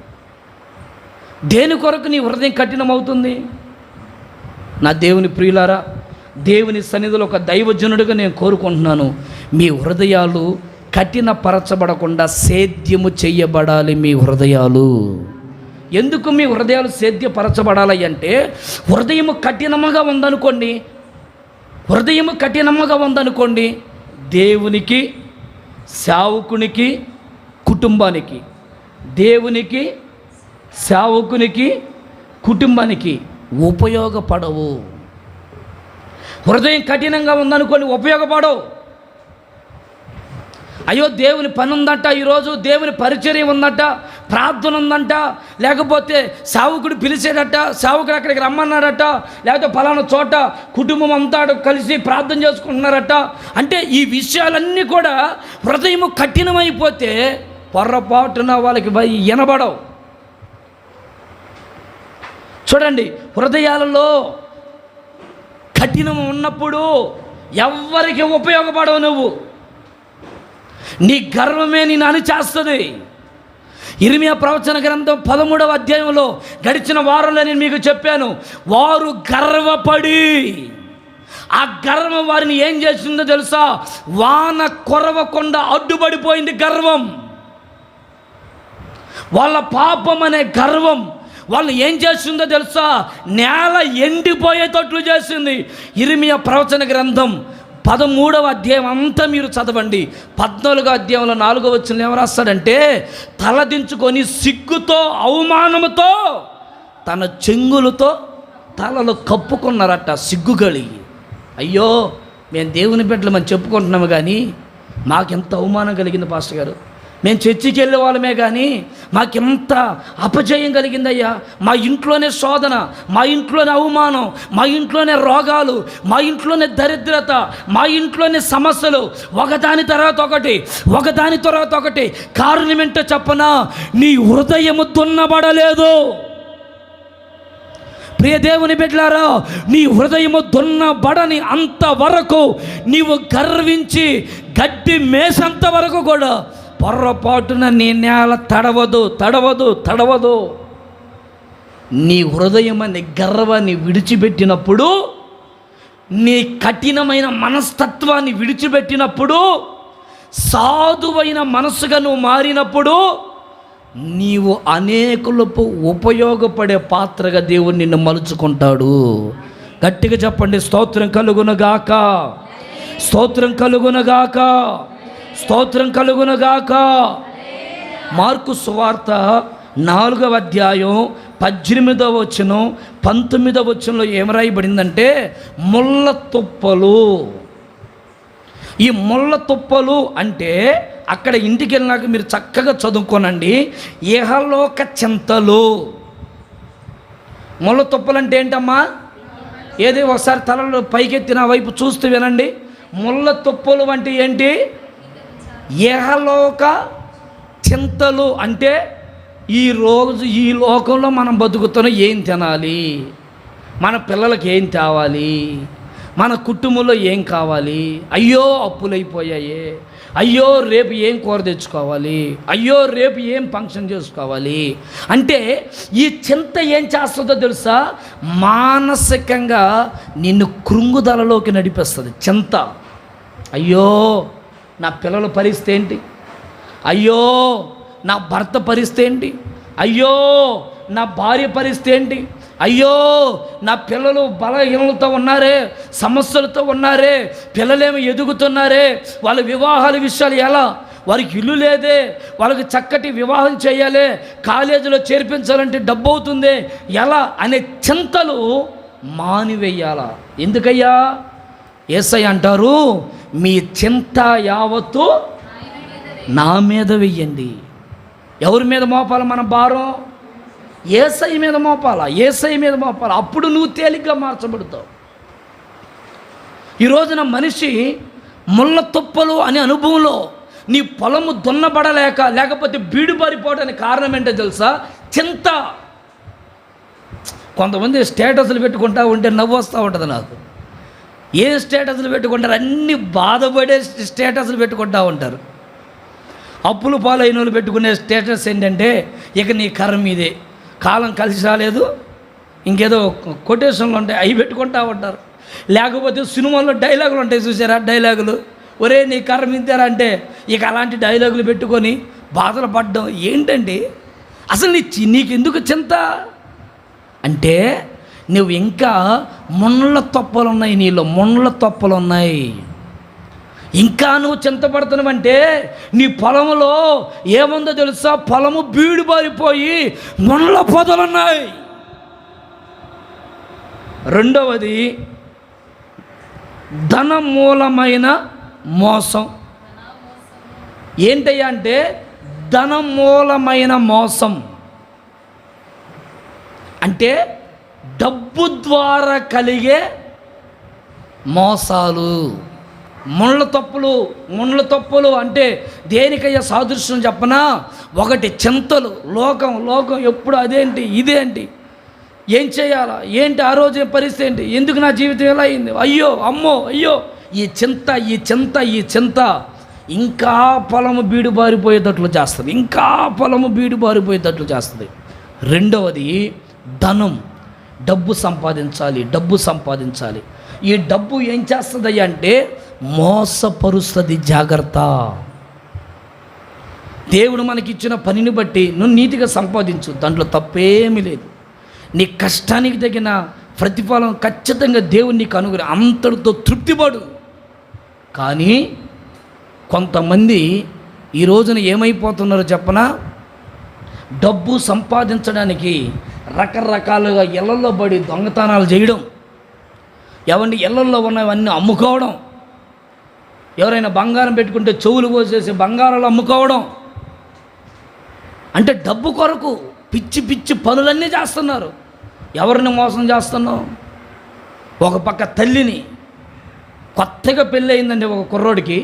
Speaker 1: దేని కొరకు నీ హృదయం కఠినమవుతుంది? నా దేవుని ప్రియులారా, దేవుని సన్నిధిలో ఒక దైవజనుడిగా నేను కోరుకుంటున్నాను, మీ హృదయాలు కఠినపరచబడకుండా సేద్యము చెయ్యబడాలి. మీ హృదయాలు ఎందుకు మీ హృదయాలు సేద్యపరచబడాలి అంటే, హృదయము కఠినముగా ఉందనుకోండి, దేవునికి, సేవకునికి, కుటుంబానికి, దేవునికి, సేవకునికి, కుటుంబానికి ఉపయోగపడవు. హృదయం కఠినంగా ఉందనుకోండి, ఉపయోగపడవు. అయ్యో దేవుని పని ఉందట, ఈరోజు దేవుని పరిచర్య ఉందట, ప్రార్థన ఉందంట, లేకపోతే సేవకుడు పిలిచేదట, సేవకుడు అక్కడికి రమ్మన్నాడట, లేకపోతే ఫలానా చోట కుటుంబం అంతా కలిసి ప్రార్థన చేసుకుంటున్నారట అంటే ఈ విషయాలన్నీ కూడా హృదయము కఠినమైపోతే పొర్రపాటున వాళ్ళకి వినబడవు. చూడండి, హృదయాలలో కఠినం ఉన్నప్పుడు ఎవ్వరికి ఉపయోగపడవు. నువ్వు నీ గర్వమే నేను అణిచేస్తుంది. ఇర్మియా ప్రవచన గ్రంథం 13వ అధ్యాయంలో గడిచిన వారంలో నేను మీకు చెప్పాను, వారు గర్వపడి ఆ గర్వం వారిని ఏం చేసిందో తెలుసా? వాన కొరవకుండా అడ్డుపడిపోయింది గర్వం. వాళ్ళ పాపం అనే గర్వం వాళ్ళు ఏం చేస్తుందో తెలుసా? నేల ఎండిపోయేటట్లు చేసింది. ఇర్మియా ప్రవచన గ్రంథం 13వ అధ్యాయం అంతా మీరు చదవండి. 14వ అధ్యాయంలో 4వ వచనంలో ఏం రాస్తాడంటే, తలదించుకొని సిగ్గుతో అవమానముతో తన చెంగులతో తలలు కప్పుకున్నారట, సిగ్గుగలిగి. అయ్యో, మేము దేవుని బిడ్డలమని చెప్పుకుంటున్నాము కానీ మాకెంత అవమానం కలిగింది పాస్టర్ గారు. మేము చర్చికి వెళ్ళే వాళ్ళమే కానీ మాకెంత అపజయం కలిగిందయ్యా. మా ఇంట్లోనే శోధన, మా ఇంట్లోనే అవమానం, మా ఇంట్లోనే రోగాలు, మా ఇంట్లోనే దరిద్రత, మా ఇంట్లోనే సమస్యలు, ఒకదాని తర్వాత ఒకటి. కారణం ఏంటో చెప్పనా? నీ హృదయము దున్నబడలేదు. ప్రియ దేవుని బిడ్డలారా, నీ హృదయము దున్నబడని అంతవరకు నీవు గర్వించి గడ్డి మేసంత వరకు కూడా పొర్రపాటున నీ నేల తడవదు. నీ హృదయం అనే గర్వాన్ని విడిచిపెట్టినప్పుడు, నీ కఠినమైన మనస్తత్వాన్ని విడిచిపెట్టినప్పుడు, సాధువైన మనసుగా నువ్వు మారినప్పుడు నీవు అనేకులకు ఉపయోగపడే పాత్రగా దేవుడు నిన్ను మలుచుకుంటాడు. గట్టిగా చెప్పండి, స్తోత్రం కలుగునగాక, స్తోత్రం కలుగునగాక, స్తోత్రం కలుగునగాక. మార్కు సువార్త 4వ అధ్యాయం 18వ వచనం 19వ వచనంలో ఏం రాయబడిందంటే, ముళ్ళ తుప్పలు. ఈ ముళ్ళ తుప్పలు అంటే అక్కడ ఇంటికి వెళ్ళినాక మీరు చక్కగా చదువుకోనండి, ఇహలోక చింతలు. ముళ్ళ తుప్పలు అంటే ఏంటమ్మా? ఏది ఒకసారి తలలో పైకెత్తి నా వైపు చూస్తూ వినండి. ముళ్ళ తుప్పలు అంటే ఏంటి? ఇహలోక చింతలు అంటే ఈరోజు ఈ లోకంలో మనం బతుకుతున్న ఏం తినాలి, మన పిల్లలకి ఏం తేవాలి, మన కుటుంబంలో ఏం కావాలి, అయ్యో అప్పులైపోయాయి, అయ్యో రేపు ఏం కూర తెచ్చుకోవాలి, అయ్యో రేపు ఏం ఫంక్షన్ చేసుకోవాలి అంటే ఈ చింత ఏం చేస్తుందో తెలుసా? మానసికంగా నిన్ను కృంగుదలలోకి నడిపిస్తుంది చింత. అయ్యో నా పిల్లల పరిస్థితి ఏంటి, అయ్యో నా భర్త పరిస్థితి ఏంటి, అయ్యో నా భార్య పరిస్థితి ఏంటి, అయ్యో నా పిల్లలు బలహీనలతో ఉన్నారే, సమస్యలతో ఉన్నారే, పిల్లలేమో ఎదుగుతున్నారే, వాళ్ళ వివాహాల విషయాలు ఎలా, వారికి ఇల్లు లేదే, వాళ్ళకి చక్కటి వివాహం చేయాలి, కాలేజీలో చేర్పించాలంటే డబ్బు అవుతుంది ఎలా అనే చింతలు మానివేయాలా. ఎందుకయ్యా? యేసయ్య అంటారు, మీ చింత యావత్తు నా మీద వెయ్యండి. ఎవరి మీద మోపాలి మన భారం? యేసయ్య మీద మోపాలా, యేసయ్య మీద మోపాలా. అప్పుడు నువ్వు తేలిగ్గా మార్చబడతావు. ఈ రోజున మనిషి ముళ్ళ తుప్పలు అనే అనుభవంలో నీ పొలము దున్నబడలేక, లేకపోతే బీడుబారిపోవడానికి కారణం ఏంటో తెలుసా? చింత. కొంతమంది స్టేటస్లు పెట్టుకుంటా ఉంటే నవ్వు వస్తూ ఉంటుంది నాకు. ఏ స్టేటస్లు పెట్టుకుంటారు? అన్ని బాధపడే స్టేటస్లు పెట్టుకుంటూ ఉంటారు. అప్పులు పాలైన వాళ్ళు పెట్టుకునే స్టేటస్ ఏంటంటే, ఇక నీ కర్మ ఇదే, కాలం కలిసి రాలేదు, ఇంకేదో కొటేషన్లు ఉంటాయి, అవి పెట్టుకుంటా ఉంటారు. లేకపోతే సినిమాల్లో డైలాగులు ఉంటాయి చూసారా, డైలాగులు, ఒరే నీ కర్ర మింతారా అంటే ఇక అలాంటి డైలాగులు పెట్టుకొని బాధలు పడ్డం ఏంటండి? అసలు నీకెందుకు చింత అంటే నువ్వు ఇంకా ముళ్ళ తొప్పలు ఉన్నాయి, నీలో ముళ్ళ తొప్పలు ఉన్నాయి. ఇంకా నువ్వు చింతపడుతున్నావంటే నీ పొలంలో ఏముందో తెలుసా? పొలము బీడు బారిపోయి ముళ్ళ పొదలున్నాయి. రెండవది ధన మూలమైన మోసం. ఏంటయ్యా అంటే ధన మూలమైన మోసం అంటే డబ్బు ద్వారా కలిగే మోసాలు. ముళ్ళ తప్పులు అంటే దేనికయ్యా సాదృశ్యం చెప్పనా? ఒకటి చింతలు, లోకం ఎప్పుడు అదేంటి ఇదేంటి, ఏం చేయాలా ఏంటి, ఆ రోజు పరిస్థితి ఏంటి, ఎందుకు నా జీవితం ఎలా అయింది, అయ్యో అమ్మో అయ్యో, ఈ చింత ఇంకా పొలము బీడు బారిపోయేటట్లు చేస్తుంది. రెండవది ధనం, డబ్బు సంపాదించాలి. ఈ డబ్బు ఏం చేస్తుంది అంటే మోసపరుస్తుంది. జాగ్రత్త. దేవుడు మనకిచ్చిన పనిని బట్టి నువ్వు నీతిగా సంపాదించు, దాంట్లో తప్పేమీ లేదు. నీ కష్టానికి తగిన ప్రతిఫలం ఖచ్చితంగా దేవుడు నీకు అనుగ్రహం, అంతటితో తృప్తిపడు. కానీ కొంతమంది ఈ రోజున ఏమైపోతున్నారో చెప్పనా? డబ్బు సంపాదించడానికి రకరకాలుగా ఇళ్లలో పడి దొంగతనాలు చేయడం, ఇళ్లలో ఉన్నవన్నీ అమ్ముకోవడం, ఎవరైనా బంగారం పెట్టుకుంటే చెవులు కోసేసి బంగారాలు అమ్ముకోవడం, అంటే డబ్బు కొరకు పిచ్చి పనులన్నీ చేస్తున్నారు. ఎవరిని మోసం చేస్తున్నావు? ఒక పక్క తల్లిని, కొత్తగా పెళ్ళి అయిందండి ఒక కుర్రోడికి,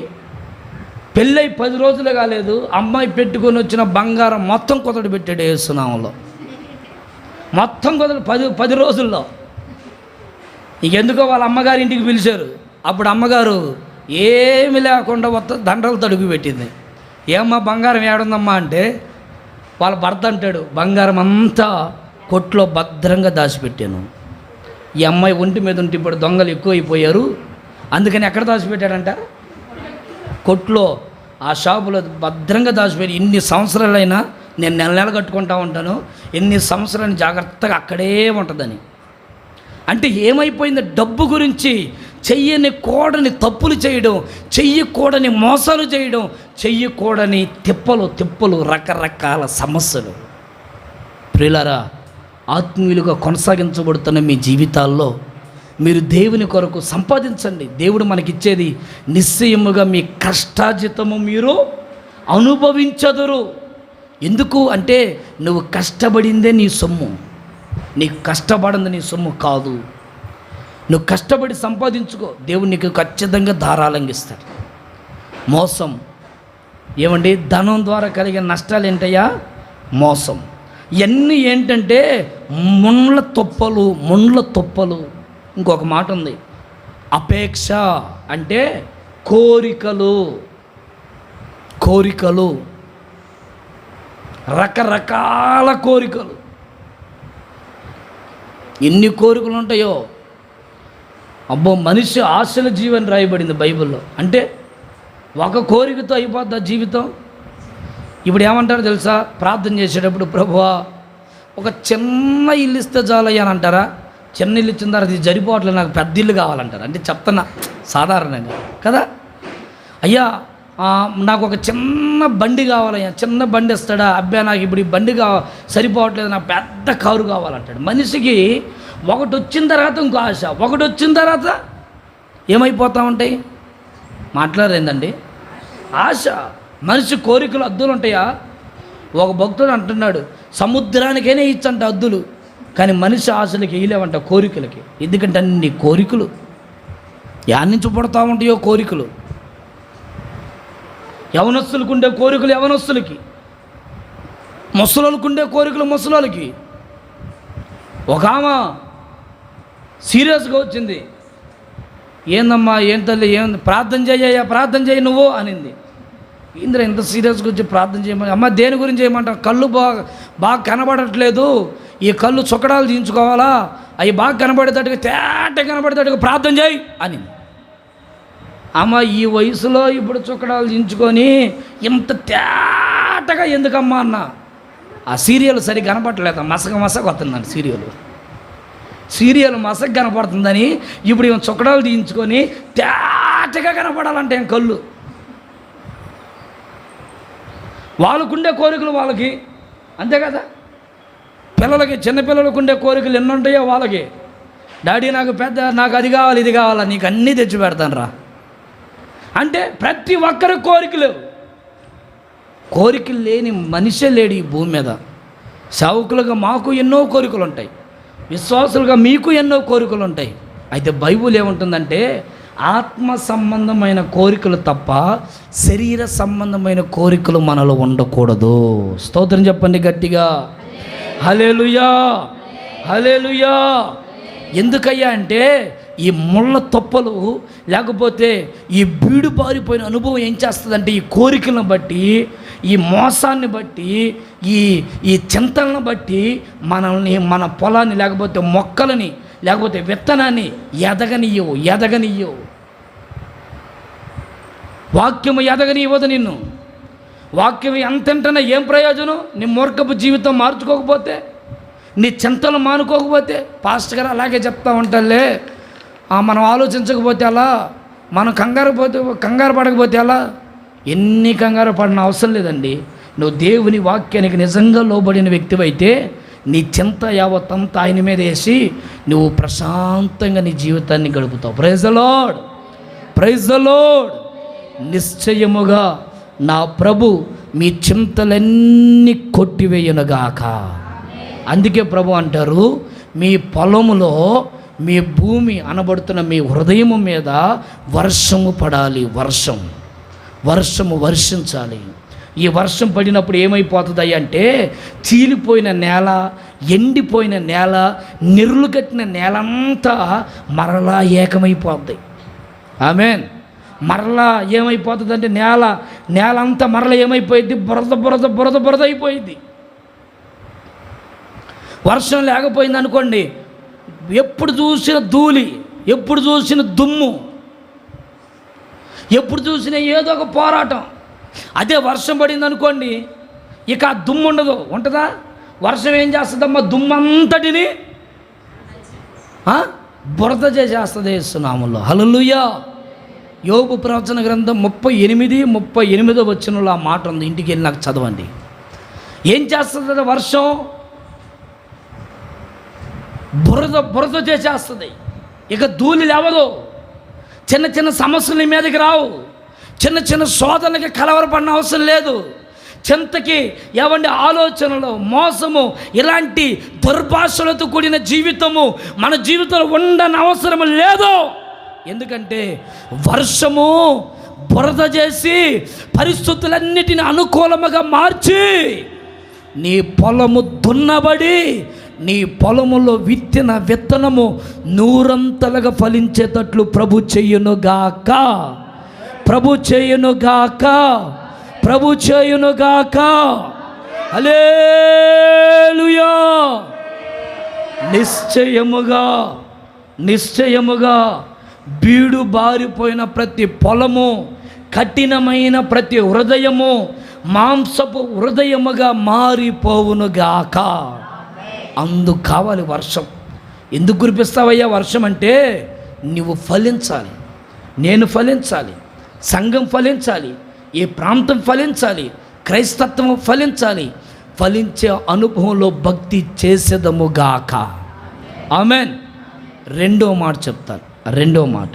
Speaker 1: పెళ్ళై 10 రోజులు కాలేదు, అమ్మాయి పెట్టుకొని వచ్చిన బంగారం మొత్తం కుదడు పెట్టాడు యేసునామంలో. మొత్తం కుదడు 10 రోజుల్లో. ఇంకెందుకో వాళ్ళ అమ్మగారి ఇంటికి పిలిచారు. అప్పుడు అమ్మగారు ఏమి లేకుండా దండలు తడుగు పెట్టింది. ఏమ్మా బంగారం ఏడుందమ్మా అంటే వాళ్ళ భర్త అంటాడు, బంగారం అంతా కొట్లో భద్రంగా దాచిపెట్టాను. ఈ అమ్మాయి ఒంటి మీద ఉంటే ఇప్పుడు దొంగలు ఎక్కువైపోయారు, అందుకని ఎక్కడ దాచిపెట్టాడంట? కొట్లో, ఆ షాపులో భద్రంగా దాచిపెట్టి ఇన్ని సంవత్సరాలైనా నేను నెల కట్టుకుంటా ఉంటాను, ఎన్ని సంవత్సరాలు జాగ్రత్తగా అక్కడే ఉంటుందని. అంటే ఏమైపోయింది? డబ్బు గురించి చెయ్యని కూడని తప్పులు చేయడం, చెయ్యకూడని మోసాలు చేయడం, చెయ్యకూడని తిప్పలు రకరకాల సమస్యలు. ప్రియులారా, ఆత్మీయులుగా కొనసాగించబడుతున్న మీ జీవితాల్లో మీరు దేవుని కొరకు సంపాదించండి. దేవుడు మనకిచ్చేది నిశ్చయముగా మీ కష్టార్జితము మీరు అనుభవించదురు. ఎందుకు అంటే నువ్వు కష్టపడిందే నీ సొమ్ము, నీకు కష్టపడింది నీ సొమ్ము కాదు. నువ్వు కష్టపడి సంపాదించుకో, దేవుడు నీకు ఖచ్చితంగా ధారాళంగా ఇస్తాడు. మోసం ఏమండి? ధనం ద్వారా కలిగే నష్టాలు ఏంటయ్యా? మోసం. ఇవన్నీ ఏంటంటే ముండ్ల తొప్పలు. ఇంకొక మాట ఉంది, అపేక్ష అంటే కోరికలు. రకరకాల కోరికలు. ఎన్ని కోరికలు ఉంటాయో అబ్బో. మనిషి ఆశల జీవని రాయబడింది బైబిల్లో. అంటే ఒక కోరికతో అయిపోద్దా జీవితం? ఇప్పుడు ఏమంటారు తెలుసా? ప్రార్థన చేసేటప్పుడు ప్రభువా ఒక చిన్న ఇల్లు ఇస్తే చాలయ్యా అని అంటారా? చిన్న ఇల్లు ఇచ్చిన తర్వాత ఇది సరిపోవట్లేదు, నాకు పెద్ద ఇల్లు కావాలంటారు. అంటే చెప్తున్నా సాధారణంగా కదా. అయ్యా నాకు ఒక చిన్న బండి కావాలయ్యా, చిన్న బండి ఇస్తాడా? అబ్బాయి నాకు ఇప్పుడు ఈ బండి సరిపోవట్లేదు, నాకు పెద్ద కారు కావాలంటాడు. మనిషికి ఒకటి వచ్చిన తర్వాత ఇంకో ఆశ, ఒకటి వచ్చిన తర్వాత ఏమైపోతూ ఉంటాయి? మాట్లాడరేందండి? ఆశ. మనిషి కోరికలు అద్దులు ఉంటాయా? ఒక భక్తుడు అంటున్నాడు, సముద్రానికైనా ఇచ్చంట అద్దులు, కానీ మనిషి ఆశలకి వేయలేవంట, కోరికలకి. ఎందుకంటే అన్ని కోరికలు యాడ్ నుంచి పుడతా ఉంటాయో కోరికలు. యవనస్తులకు ఉండే కోరికలు యవనస్తులకి, ముసలోళ్ళకు ఉండే కోరికలు ముసలోళ్ళకి. ఒక ఆమె సీరియస్గా వచ్చింది, ఏందమ్మా ఏం తల్లి ఏం ప్రార్థన చేయి నువ్వు అనింది. ఇంద్ర ఇంత సీరియస్గా వచ్చి ప్రార్థన చేయమని, అమ్మ దేని గురించి చేయమంటావు? కళ్ళు బాగా కనబడట్లేదు, ఈ కళ్ళు చుక్కడాలు తీయించుకోవాలా, అవి బాగా కనబడేటట్టుగా తేట కనబడేటట్టుగా ప్రార్థన చేయి అని. అమ్మ ఈ వయసులో ఇప్పుడు చుక్కడాలు దించుకొని ఇంత తేటగా ఎందుకమ్మా అన్న. ఆ సీరియల్ సరిగ్గా కనపడలేదు, మసక వస్తుందండి సీరియల్ మసక కనపడుతుందని ఇప్పుడు ఏమో చుక్కడాలు దించుకొని తేటగా కనపడాలంటే ఏం కళ్ళు. వాళ్ళకుండే కోరికలు వాళ్ళకి, అంతే కదా. పిల్లలకి, చిన్నపిల్లలకు ఉండే కోరికలు ఎన్ని ఉంటాయో వాళ్ళకి. డాడీ నాకు అది కావాలి, ఇది కావాలా, నీకు అన్నీ తెచ్చి పెడతాను రా అంటే ప్రతి ఒక్కరి కోరికలు లేని మనిషే లేడు ఈ భూమి మీద. సేవకులుగా మాకు ఎన్నో కోరికలు ఉంటాయి, విశ్వాసులుగా మీకు ఎన్నో కోరికలు ఉంటాయి. అయితే బైబుల్ ఏముంటుందంటే ఆత్మ సంబంధమైన కోరికలు తప్ప శరీర సంబంధమైన కోరికలు మనలో ఉండకూడదు. స్తోత్రం చెప్పండి గట్టిగా, హల్లెలూయా హల్లెలూయా. ఎందుకయ్యా అంటే ఈ ముళ్ళ తొప్పలు లేకపోతే ఈ బీడు పారిపోయిన అనుభవం ఏం చేస్తుందంటే ఈ కోరికలను బట్టి, ఈ మోసాన్ని బట్టి, ఈ చింతలను బట్టి మనల్ని, మన పొలాన్ని లేకపోతే మొక్కలని లేకపోతే విత్తనాన్ని ఎదగనియ్యవు. వాక్యము ఎదగనివ్వదు నిన్ను. వాక్యం ఎంతంటనే ఏం ప్రయోజనం? నీ మూర్ఖపు జీవితం మార్చుకోకపోతే, నీ చింతలు మానుకోకపోతే. పాస్టర్ గారు అలాగే చెప్తా ఉంటాలే, మనం ఆలోచించకపోతే అలా, మనం కంగారు పడకపోతే అలా. ఎన్ని కంగారు పడిన అవసరం లేదండి. నువ్వు దేవుని వాక్యానికి నిజంగా లోబడిన వ్యక్తివైతే నీ చింత యావత్తంతా ఆయన మీద వేసి నువ్వు ప్రశాంతంగా నీ జీవితాన్ని గడుపుతావు. Praise the lord, praise the lord. నిశ్చయముగా నా ప్రభు మీ చింతలన్నీ కొట్టివేయునుగాక. అందుకే ప్రభు అంటారు, మీ పొలములో, మీ భూమి అనబడుతున్న మీ హృదయము మీద వర్షము పడాలి. వర్షము వర్షించాలి. ఈ వర్షం పడినప్పుడు ఏమైపోతుంది అంటే చీలిపోయిన నేల, ఎండిపోయిన నేల, నిరులు కట్టిన నేలంతా మరలా ఏకమైపోద్ది. ఆమేన్. మరలా ఏమైపోతుందంటే నేల అంతా మరలా ఏమైపోయింది? బురద అయిపోయింది. వర్షం లేకపోయింది అనుకోండి, ఎప్పుడు చూసిన ధూళి, ఎప్పుడు చూసిన దుమ్ము, ఎప్పుడు చూసినా ఏదో ఒక పోరాటం. అదే వర్షం పడింది అనుకోండి, ఇక ఆ దుమ్ము ఉంటుందా? వర్షం ఏం చేస్తుందమ్మా? దుమ్మంతటిని బురద చేసేస్తుంది యేసునామములో. హల్లెలూయా. యోబు ప్రవచన గ్రంథం 38 వచనంలో ఆ మాట ఉంది. ఇంటికి వెళ్ళి నాకు చదవండి. ఏం చేస్తుంది వర్షం? బురద చేసేస్తుంది. ఇక ధూళి లేవదు. చిన్న సమస్యల మీదకి రావు. చిన్న శోధనలకి కలవరపడిన అవసరం లేదు. చింతకి ఆలోచనలు, మోసము, ఇలాంటి దుర్భాషలతో కూడిన జీవితము మన జీవితంలో ఉండని అవసరం లేదు. ఎందుకంటే వర్షము బురద చేసి పరిస్థితులన్నిటిని అనుకూలముగా మార్చి నీ పొలము దున్నబడి నీ పొలములో విత్తిన విత్తనము నూరంతలుగా ఫలించేటట్లు ప్రభు చేయునుగాక. హల్లెలూయా. నిశ్చయముగా బీడు బారిపోయిన ప్రతి పొలము, కఠినమైన ప్రతి హృదయము మాంసపు హృదయముగా మారిపోవునుగాక. అందుకు కావాలి వర్షం. ఎందుకు కురిపిస్తావయ్యా వర్షం అంటే నువ్వు ఫలించాలి, నేను ఫలించాలి, సంఘం ఫలించాలి, ఈ ప్రాంతం ఫలించాలి, క్రైస్తత్వం ఫలించాలి. ఫలించే అనుభవంలో భక్తి చేసేదముగాక. ఆమెన్. రెండో మాట చెప్తాను. రెండో మాట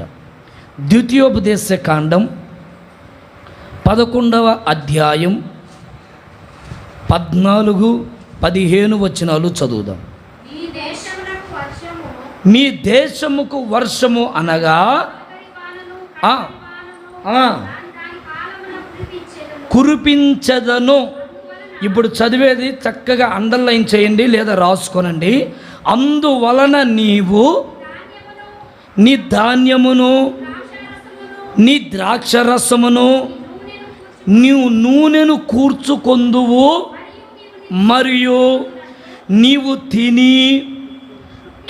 Speaker 1: ద్వితీయోపదేశ కాండం 11వ అధ్యాయం 14-15 వచనాలు చదువుదాం. మీ దేశముకు వర్షము అనగా కురిపించదను. ఇప్పుడు చదివేది చక్కగా అండర్లైన్ చేయండి లేదా రాసుకోనండి. అందువలన నీవు నీ ధాన్యమును, నీ ద్రాక్షరసమును, నీవు నూనెను కూర్చుకొందువు, మరియు నీవు తిని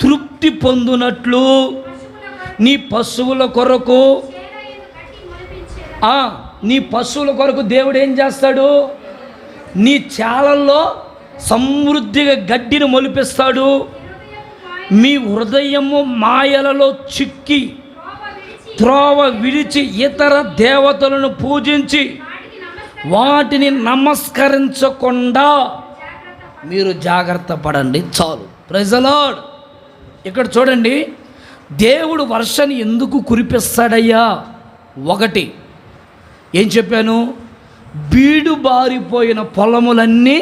Speaker 1: తృప్తి పొందునట్లు నీ పశువుల కొరకు నీ పశువుల కొరకు దేవుడు ఏం చేస్తాడు? నీ చాలల్లో సమృద్ధిగా గడ్డిని మొలిపిస్తాడు. మీ హృదయము మాయలలో చిక్కి త్రోవ విడిచి ఇతర దేవతలను పూజించి వాటిని నమస్కరించకుండా మీరు జాగ్రత్త పడండి. చాలు. Praise the Lord. ఇక్కడ చూడండి, దేవుడు వర్షాన్ని ఎందుకు కురిపిస్తాడయ్యా? ఒకటి ఏం చెప్పాను? బీడు బారిపోయిన పొలములన్నీ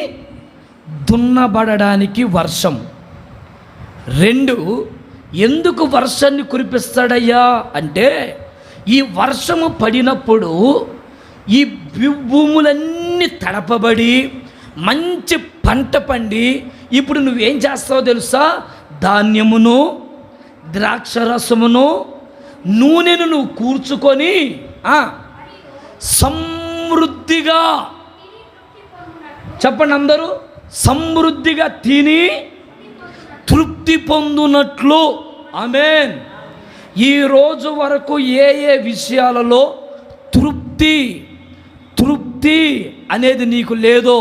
Speaker 1: దున్నబడడానికి వర్షం. 2, ఎందుకు వర్షాన్ని కురిపిస్తాడయ్యా అంటే, ఈ వర్షము పడినప్పుడు ఈ భూములన్నీ తడపబడి మంచి పంట పండి, ఇప్పుడు నువ్వేం చేస్తావో తెలుసా? ధాన్యమును, ద్రాక్షరసమును, నూనెను నువ్వు కూర్చుకొని సమృద్ధిగా, చెప్పండి అందరూ, సమృద్ధిగా తిని తృప్తి పొందునట్లు. ఆమేన్. ఈ రోజు వరకు ఏ విషయాలలో తృప్తి అనేది నీకు లేదో,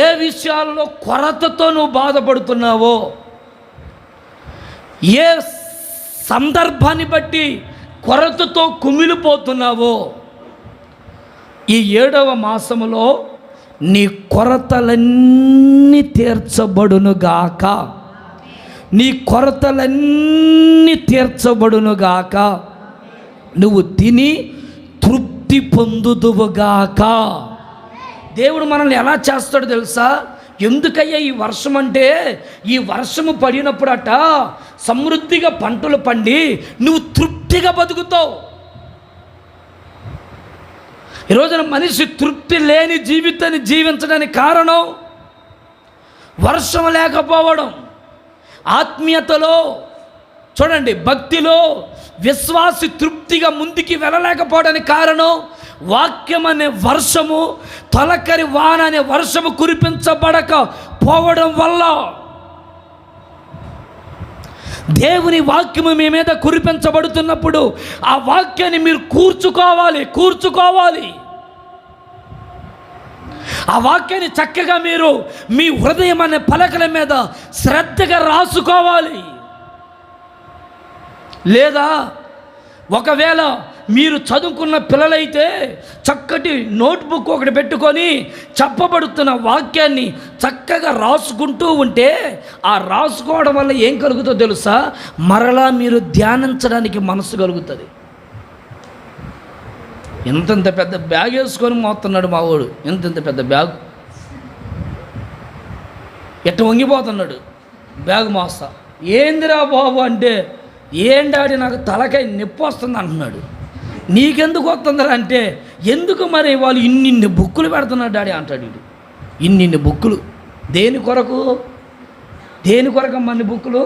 Speaker 1: ఏ విషయాలలో కొరతతో నువ్వు బాధపడుతున్నావో, ఏ సందర్భాన్ని బట్టి కొరతతో కుమిలిపోతున్నావో, ఈ 7వ మాసములో నీ కొరతలన్నీ తీర్చబడునుగాక. నీ కొరతలన్నీ తీర్చబడునుగాక. నువ్వు తిని తృప్తి పొందుదువుగాక. దేవుడు మనల్ని ఎలా చేస్తాడో తెలుసా? ఎందుకయ్యా ఈ వర్షం అంటే, ఈ వర్షము పడినప్పుడట సమృద్ధిగా పంటలు పండి నువ్వు తృప్తిగా బతుకుతావు. ఈరోజున మనిషి తృప్తి లేని జీవితాన్ని జీవించడానికి కారణం వర్షం లేకపోవడం. ఆత్మీయతలో చూడండి, భక్తిలో విశ్వాసి తృప్తిగా ముందుకి వెళ్ళలేకపోవడానికి కారణం వాక్యం అనే వర్షము, తొలకరి వాన అనే వర్షము కురిపించబడక పోవడం వల్ల. దేవుని వాక్యము మీ మీద కురిపించబడుతున్నప్పుడు ఆ వాక్యాన్ని మీరు కూర్చుకోవాలి. ఆ వాక్యాన్ని చక్కగా మీరు మీ హృదయం అనే పలకల మీద శ్రద్ధగా రాసుకోవాలి. లేదా ఒకవేళ మీరు చదువుకున్న పిల్లలైతే చక్కటి నోట్బుక్ ఒకటి పెట్టుకొని చెప్పబడుతున్న వాక్యాన్ని చక్కగా రాసుకుంటూ ఉంటే, ఆ రాసుకోవడం వల్ల ఏం కలుగుతుందో తెలుసా? మరలా మీరు ధ్యానించడానికి మనసు కలుగుతుంది. ఎంతంత పెద్ద బ్యాగ్ వేసుకొని మోస్తున్నాడు మా వాడు, ఎంతంత పెద్ద బ్యాగ్, ఎట్ట వంగిపోతున్నాడు బ్యాగ్ మోస్తా. ఏందిరా బాబు అంటే, ఏం డాడీ నాకు తలకాయ నొప్పి వస్తుంది అంటున్నాడు. నీకెందుకు వస్తుందా అంటే, ఎందుకు మరి వాళ్ళు ఇన్నిన్ని బుక్కులు పెడుతున్నాడు డాడీ అంటాడు. వీడు ఇన్నిన్ని బుక్కులు దేని కొరకు అన్ని బుక్కులు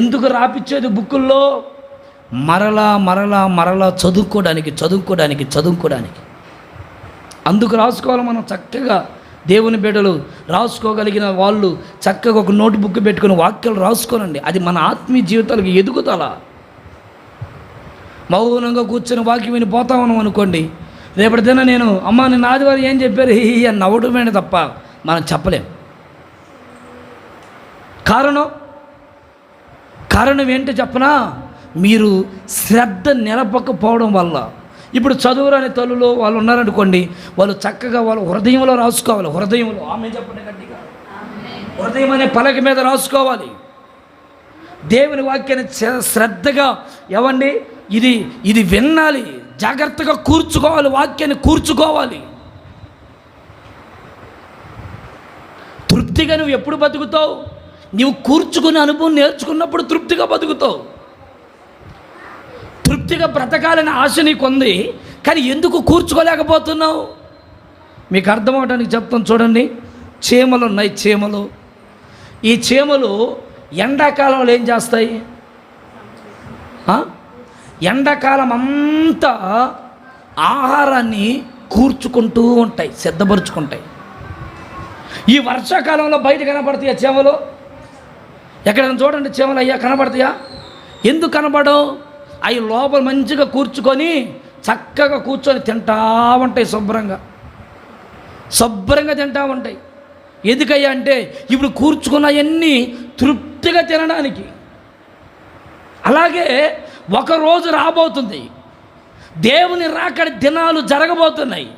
Speaker 1: ఎందుకు రాపిచ్చేది? బుక్కుల్లో మరలా చదువుకోవడానికి. అందుకు రాసుకోవాలి మనం. చక్కగా దేవుని బిడ్డలు రాసుకోగలిగిన వాళ్ళు చక్కగా ఒక నోట్బుక్ పెట్టుకుని వాక్యాలు రాసుకోనండి. అది మన ఆత్మీయ జీవితాలకు ఎదుగుదల. మౌనంగా కూర్చొని వాక్యం విని పోతా ఉన్నాం అనుకోండి, రేపటి దిన నేను అమ్మ నిన్న ఆదివారం ఏం చెప్పారు అని నవ్వడమే తప్ప మనం చెప్పలేం. కారణం ఏంటో చెప్పనా? మీరు శ్రద్ధ నిలపకపోవడం వల్ల. ఇప్పుడు చదువురాని తల్లులు వాళ్ళు ఉన్నారనుకోండి, వాళ్ళు చక్కగా వాళ్ళ హృదయంలో రాసుకోవాలి. హృదయంలో ఆమె చెప్పండి గట్టిగా, హృదయం అనే పలక మీద రాసుకోవాలి. దేవుని వాక్యాన్ని శ్రద్ధగా ఏవండి ఇది వినాలి, జాగ్రత్తగా కూర్చుకోవాలి, వాక్యాన్ని కూర్చుకోవాలి. తృప్తిగా నువ్వు ఎప్పుడు బతుకుతావు? నువ్వు కూర్చుకునే అనుభవం నేర్చుకున్నప్పుడు తృప్తిగా బతుకుతావు. తృప్తిగా బ్రతకాలని ఆశ నీకు ఉంది, కానీ ఎందుకు కూర్చుకోలేకపోతున్నావు? మీకు అర్థం అవడానికి చెప్తాను చూడండి. చీమలు ఉన్నాయి, చీమలు. ఈ చీమలు ఎండాకాలంలో ఏం చేస్తాయి? ఎండాకాలం అంతా ఆహారాన్ని కూర్చుకుంటూ ఉంటాయి, సిద్ధపరుచుకుంటాయి. ఈ వర్షాకాలంలో బయట కనపడతాయా చేమలు? ఎక్కడైనా చూడండి చేమలు అయ్యా కనపడతాయా? ఎందుకు కనపడవు? అవి లోపల మంచిగా కూర్చుకొని చక్కగా కూర్చొని తింటా ఉంటాయి, శుభ్రంగా తింటా ఉంటాయి. ఎందుకయ్యా అంటే ఇప్పుడు కూర్చుకున్నవన్నీ తృప్తిగా తినడానికి. అలాగే ఒకరోజు రాబోతుంది, దేవుని రాకడ దినాలు జరగబోతున్నాయి.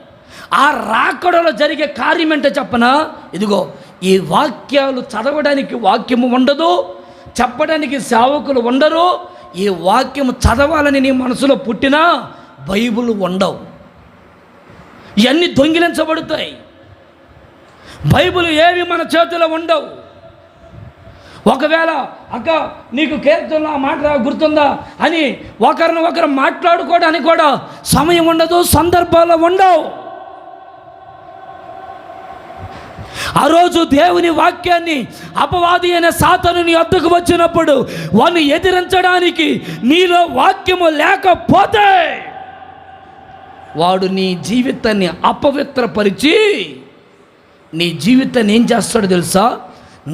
Speaker 1: ఆ రాకడలో జరిగే కార్యం ఏంటో చెప్పనా? ఇదిగో ఈ వాక్యాలు చదవడానికి వాక్యము ఉండదు, చెప్పడానికి సేవకులు ఉండరు. ఈ వాక్యము చదవాలని నీ మనసులో పుట్టినా బైబిల్ ఉండవు. ఇవన్నీ దొంగిలించబడతాయి. బైబిల్ ఏవి మన చేతిలో ఉండవు. ఒకవేళ అక్క నీకు కీర్తనలో ఆ మాట గుర్తుందా అని ఒకరు మాట్లాడుకోవడానికి కూడా సమయం ఉండదు, సందర్భాలు ఉండవు. ఆ రోజు దేవుని వాక్యాన్ని అపవాది అయిన సాతాను నీ వద్దకు వచ్చినప్పుడు వాడిని ఎదిరించడానికి నీలో వాక్యము లేకపోతే వాడు నీ జీవితాన్ని అపవిత్రపరిచి నీ జీవితాన్ని ఏం చేస్తాడో తెలుసా?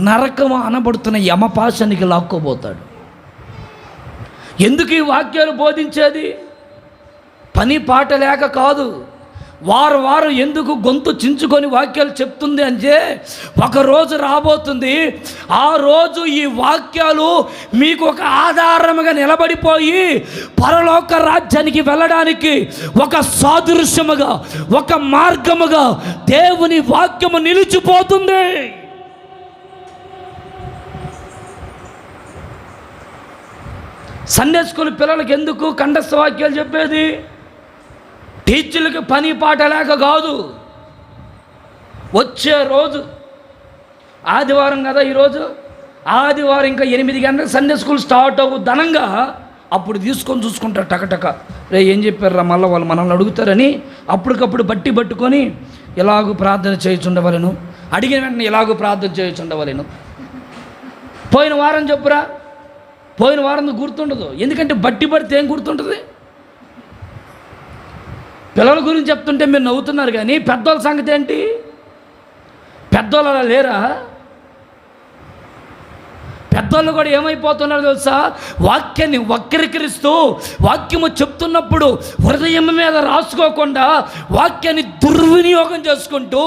Speaker 1: నరకము అనబడుతున్న యమపాశానికి లాక్కోబోతాడు. ఎందుకు ఈ వాక్యాలు బోధించేది? పని పాట లేక కాదు. వారం ఎందుకు గొంతు చించుకొని వాక్యాలు చెప్తుంది అంటే ఒకరోజు రాబోతుంది. ఆ రోజు ఈ వాక్యాలు మీకు ఒక ఆధారముగా నిలబడిపోయి పరలోక రాజ్యానికి వెళ్ళడానికి ఒక సాదృశ్యముగా, ఒక మార్గముగా దేవుని వాక్యము నిలిచిపోతుంది. సండే స్కూల్ పిల్లలకి ఎందుకు కంఠస్థ వాక్యాలు చెప్పేది? టీచర్లకు పని పాట లేక కాదు. వచ్చే రోజు ఆదివారం కదా, ఈరోజు ఆదివారం ఇంకా 8 గంటలకు సండే స్కూల్ స్టార్ట్ ధనంగా అప్పుడు తీసుకొని చూసుకుంటారు టకటక. రే ఏం చెప్పారా మళ్ళీ వాళ్ళు మనల్ని అడుగుతారని అప్పటికప్పుడు పట్టుకొని ఎలాగూ ప్రార్థన చేయుచుండవలను, అడిగిన వెంటనే ఎలాగూ ప్రార్థన చేయుచుండవలను. పోయిన వారం చెప్పురా, పోయిన వారం గుర్తుండదు. ఎందుకంటే పడితే ఏం గుర్తుంటుంది? పిల్లల గురించి చెప్తుంటే మీరు నవ్వుతున్నారు, కానీ పెద్దోళ్ళ సంగతి ఏంటి? పెద్దోళ్ళు అలా లేరా? పెద్దోళ్ళు కూడా ఏమైపోతున్నారు తెలుసా? వాక్యాన్ని వక్రీకరిస్తూ వాక్యము చెప్తున్నప్పుడు హృదయం మీద రాసుకోకుండా వాక్యాన్ని దుర్వినియోగం చేసుకుంటూ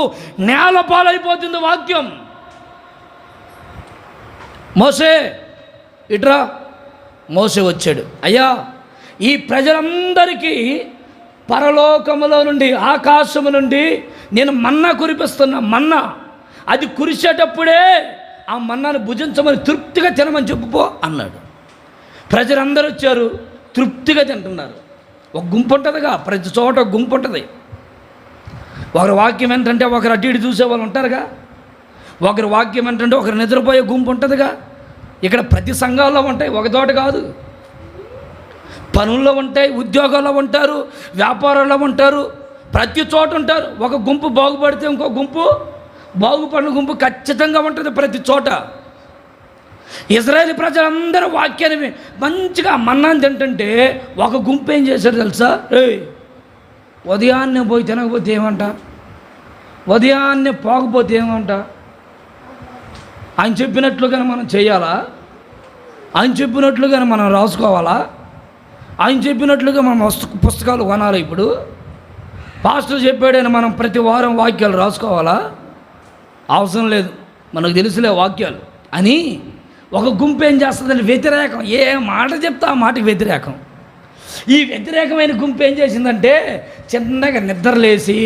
Speaker 1: నేల పాలైపోతుంది వాక్యం. మోసే ఇట్రా, మోసే వచ్చాడు. అయ్యా ఈ ప్రజలందరికీ పరలోకములో నుండి, ఆకాశము నుండి నేను మన్నా కురిపిస్తున్నా. మన్నా అది కురిసేటప్పుడే ఆ మన్నాను భుజించమని తృప్తిగా తినమని చెప్పుపో అన్నాడు. ప్రజలందరూ వచ్చారు, తృప్తిగా తింటున్నారు. ఒక గుంపు ఉంటుందిగా, ప్రతి చోట ఒక గుంపు ఉంటుంది. ఒకరి వాక్యం ఏంటంటే ఒకరు అటు ఇటు చూసేవాళ్ళు ఉంటారుగా, ఒకరి వాక్యం ఏంటంటే ఒకరు నిద్రపోయే గుంపు ఉంటుందిగా. ఇక్కడ ప్రతి సంఘాల్లో ఉంటాయి, ఒక చోట కాదు. పనుల్లో ఉంటాయి, ఉద్యోగాల్లో ఉంటారు, వ్యాపారాల్లో ఉంటారు, ప్రతి చోట ఉంటారు. ఒక గుంపు బాగుపడితే ఇంకో గుంపు, బాగుపడిన గుంపు ఖచ్చితంగా ఉంటుంది ప్రతి చోట. ఇజ్రాయేల్ ప్రజలందరూ వాక్యాన్ని మంచిగా మన్నాన్ని తింటుంటే ఒక గుంపు ఏం చేశారు తెలుసా? ఉదయాన్నే పోయి తినకపోతే ఏమంట, ఉదయాన్నే పోకపోతే ఏమంట. ఆయన చెప్పినట్లుగానే మనం చేయాలా? ఆయన చెప్పినట్లుగానే మనం రాసుకోవాలా? ఆయన చెప్పినట్లుగా మనం పుస్తకాలు కొనాలి? ఇప్పుడు పాస్టర్ చెప్పాడని మనం ప్రతి వారం వాక్యాలు రాసుకోవాలా? అవసరం లేదు, మనకు తెలుసులే వాక్యాలు అని ఒక గుంపు ఏం చేస్తుందంటే వ్యతిరేకం. ఏ మాట చెప్తా ఆ మాటకి వ్యతిరేకం. ఈ వ్యతిరేకమైన గుంపు ఏం చేసిందంటే చిన్నగా నిద్రలేసి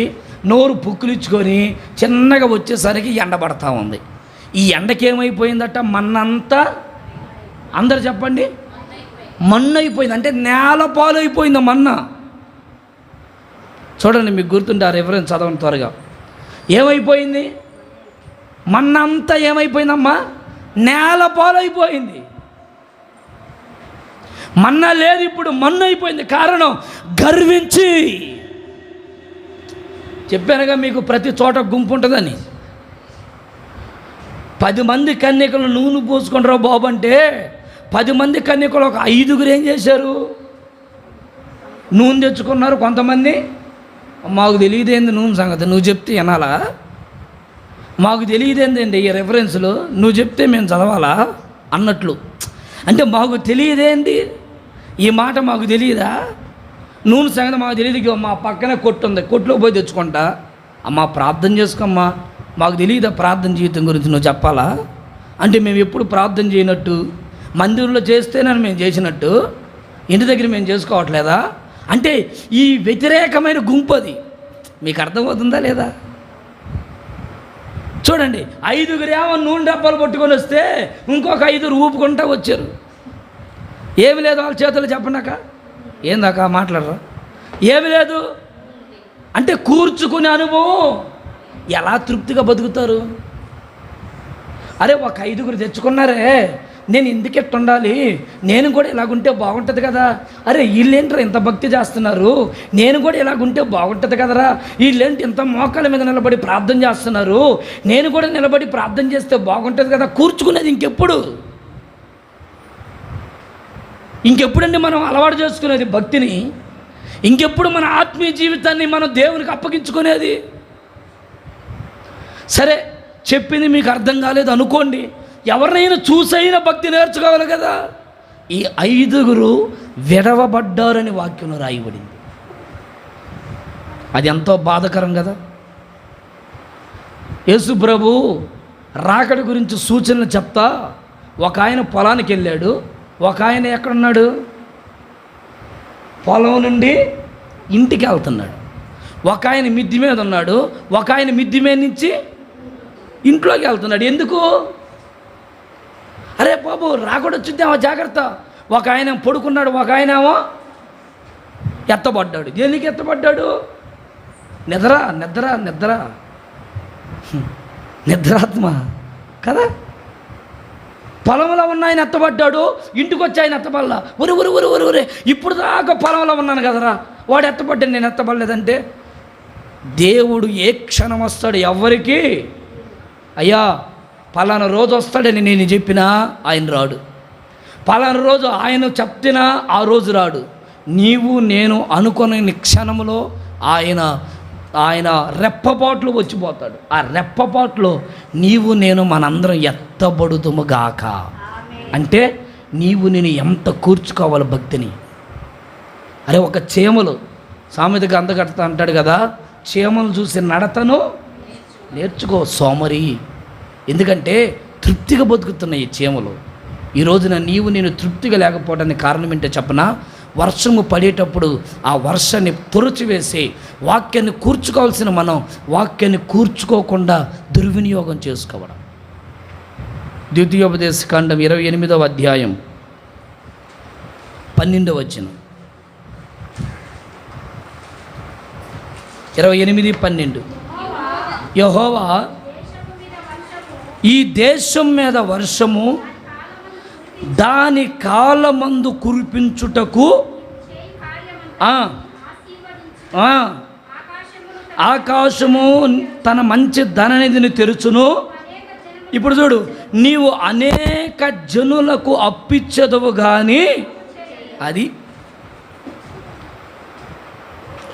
Speaker 1: నోరు పుక్కులిచ్చుకొని చిన్నగా వచ్చేసరికి ఎండబడతా ఉంది. ఈ ఎండకేమైపోయిందట? మన్నంతా, అందరు చెప్పండి, మన్ను అయిపోయింది. అంటే నేల పాలు అయిపోయింది మన్న. చూడండి, మీకు గుర్తుంటే ఆ రిఫరెన్స్ చదవండి త్వరగా. ఏమైపోయింది? మన్నంతా ఏమైపోయిందమ్మా? నేల పాలు అయిపోయింది. మన్నా లేదు, ఇప్పుడు మన్ను అయిపోయింది. కారణం గర్వించి. చెప్పానుగా మీకు ప్రతి చోట గుంపు ఉంటుందని. 10 మంది కన్యకలు నూనె పోసుకుంటారా బాబు అంటే 10 మంది కన్యకలు ఒక 5గురు ఏం చేశారు? నూనె తెచ్చుకున్నారు. కొంతమంది మాకు తెలియదేంది నూనె సంగతి, నువ్వు చెప్తే వినాలా? మాకు తెలియదేందండి ఈ రెఫరెన్స్లు, నువ్వు చెప్తే మేము చదవాలా అన్నట్లు. అంటే మాకు తెలియదేంటి ఈ మాట, మాకు తెలియదా? నూనె సంగతి మాకు తెలియదు. మా పక్కనే కొట్టు ఉంది, కొట్టులో పోయి తెచ్చుకుంటా. అమ్మా ప్రార్థన చేసుకోమ్మా, మాకు తెలియదా ప్రార్థన జీవితం గురించి నువ్వు చెప్పాలా? అంటే మేము ఎప్పుడు ప్రార్థన చేయనట్టు, మందిరంలో చేస్తేనని మేము చేసినట్టు ఇంటి దగ్గర మేము చేసుకోవట్లేదా? అంటే ఈ వ్యతిరేకమైన గుంపు అది. మీకు అర్థమవుతుందా లేదా? చూడండి, 5 నూనె డబ్బాలు పట్టుకొని వస్తే ఇంకొక 5 ఊపుకుంటా వచ్చారు. ఏమి లేదు వాళ్ళ చేతులు, చెప్పండాక ఏందాకా మాట్లాడరా? ఏమి లేదు అంటే కూర్చుకునే అనుభవం. ఎలా తృప్తిగా బతుకుతారు? అరే ఒక 5 తెచ్చుకున్నారే, నేను ఎందుకెట్టు ఉండాలి, నేను కూడా ఇలాగుంటే బాగుంటుంది కదా. అరే వీళ్ళేంట్రా ఇంత భక్తి చేస్తున్నారు, నేను కూడా ఇలాగుంటే బాగుంటుంది కదరా. వీళ్ళేంటి ఇంత మోకాళ్ళ మీద నిలబడి ప్రార్థన చేస్తున్నారు, నేను కూడా నిలబడి ప్రార్థన చేస్తే బాగుంటుంది కదా. కూర్చుకునేది ఇంకెప్పుడండి మనం అలవాటు చేసుకునేది భక్తిని? ఇంకెప్పుడు మన ఆత్మీయ జీవితాన్ని మనం దేవునికి అప్పగించుకునేది? సరే చెప్పింది మీకు అర్థం కాలేదు అనుకోండి, ఎవరినైనా చూసైనా భక్తి నేర్చుకోవాలి కదా. ఈ 5 విడవబడ్డారని వాక్యంలో రాయబడింది. అది ఎంతో బాధకరం కదా. యేసు ప్రభు రాకడ గురించి సూచనలు చెప్తా ఒక ఆయన పొలానికి వెళ్ళాడు, ఒక ఆయన ఎక్కడున్నాడు? పొలం నుండి ఇంటికి వెళ్తున్నాడు. ఒక ఆయన మిద్ది మీద ఉన్నాడు, ఒక ఆయన మిద్ది మీద నుంచి ఇంట్లోకి వెళ్తున్నాడు. ఎందుకు? అరే బాబు రాకడ వచ్చిద్దామా జాగ్రత్త. ఒక ఆయన పడుకున్నాడు, ఒక ఆయన ఏమో ఎత్తబడ్డాడు. దేనికి ఎత్తబడ్డాడు? నిద్రాత్మ కదా. పొలంలో ఉన్న ఆయన ఎత్తబడ్డాడు, ఇంటికి వచ్చి ఆయన ఎత్తబడలా. ఒరే ఇప్పుడు దాకా పొలంలో ఉన్నాను కదరా, వాడు ఎత్తబడ్డాడు, నేను ఎత్తబడలేదంటే దేవుడు ఏ క్షణం వస్తాడు ఎవరికి? అయ్యా పలానా రోజు వస్తాడని నేను చెప్పినా ఆయన రాడు, పలానా రోజు ఆయన చెప్తినా ఆ రోజు రాడు. నీవు నేను అనుకునే క్షణంలో ఆయన రెప్పపాట్లు వచ్చిపోతాడు. ఆ రెప్పపాట్లో నీవు నేను మనందరం ఎత్తబడుతుము గాక. అంటే నీవు నేను ఎంత కూర్చుకోవాలి భక్తిని. అరే ఒక చీమలు సామెతగా అందగడతా అంటాడు కదా, చీమలు చూసి నడతను నేర్చుకో సోమరి. ఎందుకంటే తృప్తిగా బతుకుతున్నాయి ఈ చీమలు. ఈ రోజున నీవు నేను తృప్తిగా లేకపోవడానికి కారణం ఏంటో చెప్పనా? వర్షము పడేటప్పుడు ఆ వర్షాన్ని తురచివేసి వాక్యాన్ని కూర్చుకోవాల్సిన మనం వాక్యాన్ని కూర్చుకోకుండా దుర్వినియోగం చేసుకోవడం. ద్వితీయోపదేశకాండం 28వ అధ్యాయం 12వ వచనం. 28:12 యెహోవా ఈ దేశం మీద వర్షము దాని కాలమందు కురిపించుటకు ఆకాశము తన మంచి ధననిధిని తెరుచును. ఇప్పుడు చూడు, నీవు అనేక జనులకు అప్పిచ్చదవు కానీ అది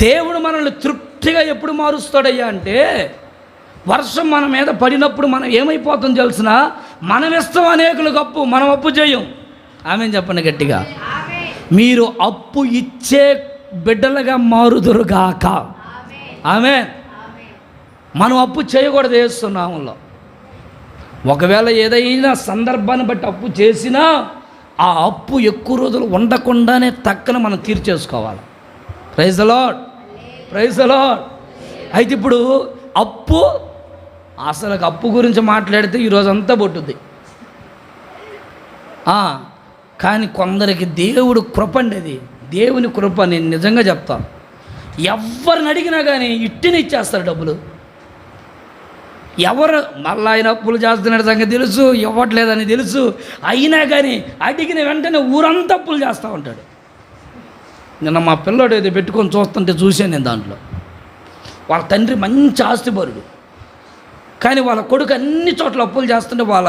Speaker 1: దేవుడు మనల్ని తృప్తిగా ఎప్పుడు మారుస్తాడయ్యా అంటే, వర్షం మన మీద పడినప్పుడు మనం ఏమైపోతుందో తెలిసిన, మనం ఇస్తాం అనేకులకు అప్పు, మనం అప్పు చేయం. ఆమెన్ చెప్పండి గట్టిగా. మీరు అప్పు ఇచ్చే బిడ్డలుగా మారుదురుగాక. ఆమెన్. మనం అప్పు చేయకూడదు చేస్తున్నాములో. ఒకవేళ ఏదైనా సందర్భాన్ని బట్టి అప్పు చేసినా ఆ అప్పు ఎక్కువ రోజులు ఉండకుండానే తక్కన మనం తీర్చేసుకోవాలి. Praise the lord, praise the lord. అయితే ఇప్పుడు అప్పు, అసలు అప్పు గురించి మాట్లాడితే ఈరోజంతా పట్టుద్ది. కానీ కొందరికి దేవుడు కృప అండి, అది దేవుని కృప. నేను నిజంగా చెప్తాను, ఎవరిని అడిగినా కానీ ఇట్టిని ఇచ్చేస్తారు డబ్బులు. ఎవరు మళ్ళీ ఆయన అప్పులు చేస్తున్నాడు సంగతి తెలుసు, ఇవ్వట్లేదని తెలుసు, అయినా కానీ అడిగిన వెంటనే ఊరంతా అప్పులు చేస్తూ ఉంటాడు. నిన్న మా పిల్లోడు ఏదో పెట్టుకొని చూస్తుంటే చూశాను నేను. దాంట్లో వాళ్ళ తండ్రి మంచి ఆస్తిపరుడు, కానీ వాళ్ళ కొడుకు అన్ని చోట్ల అప్పులు చేస్తుంటే వాళ్ళ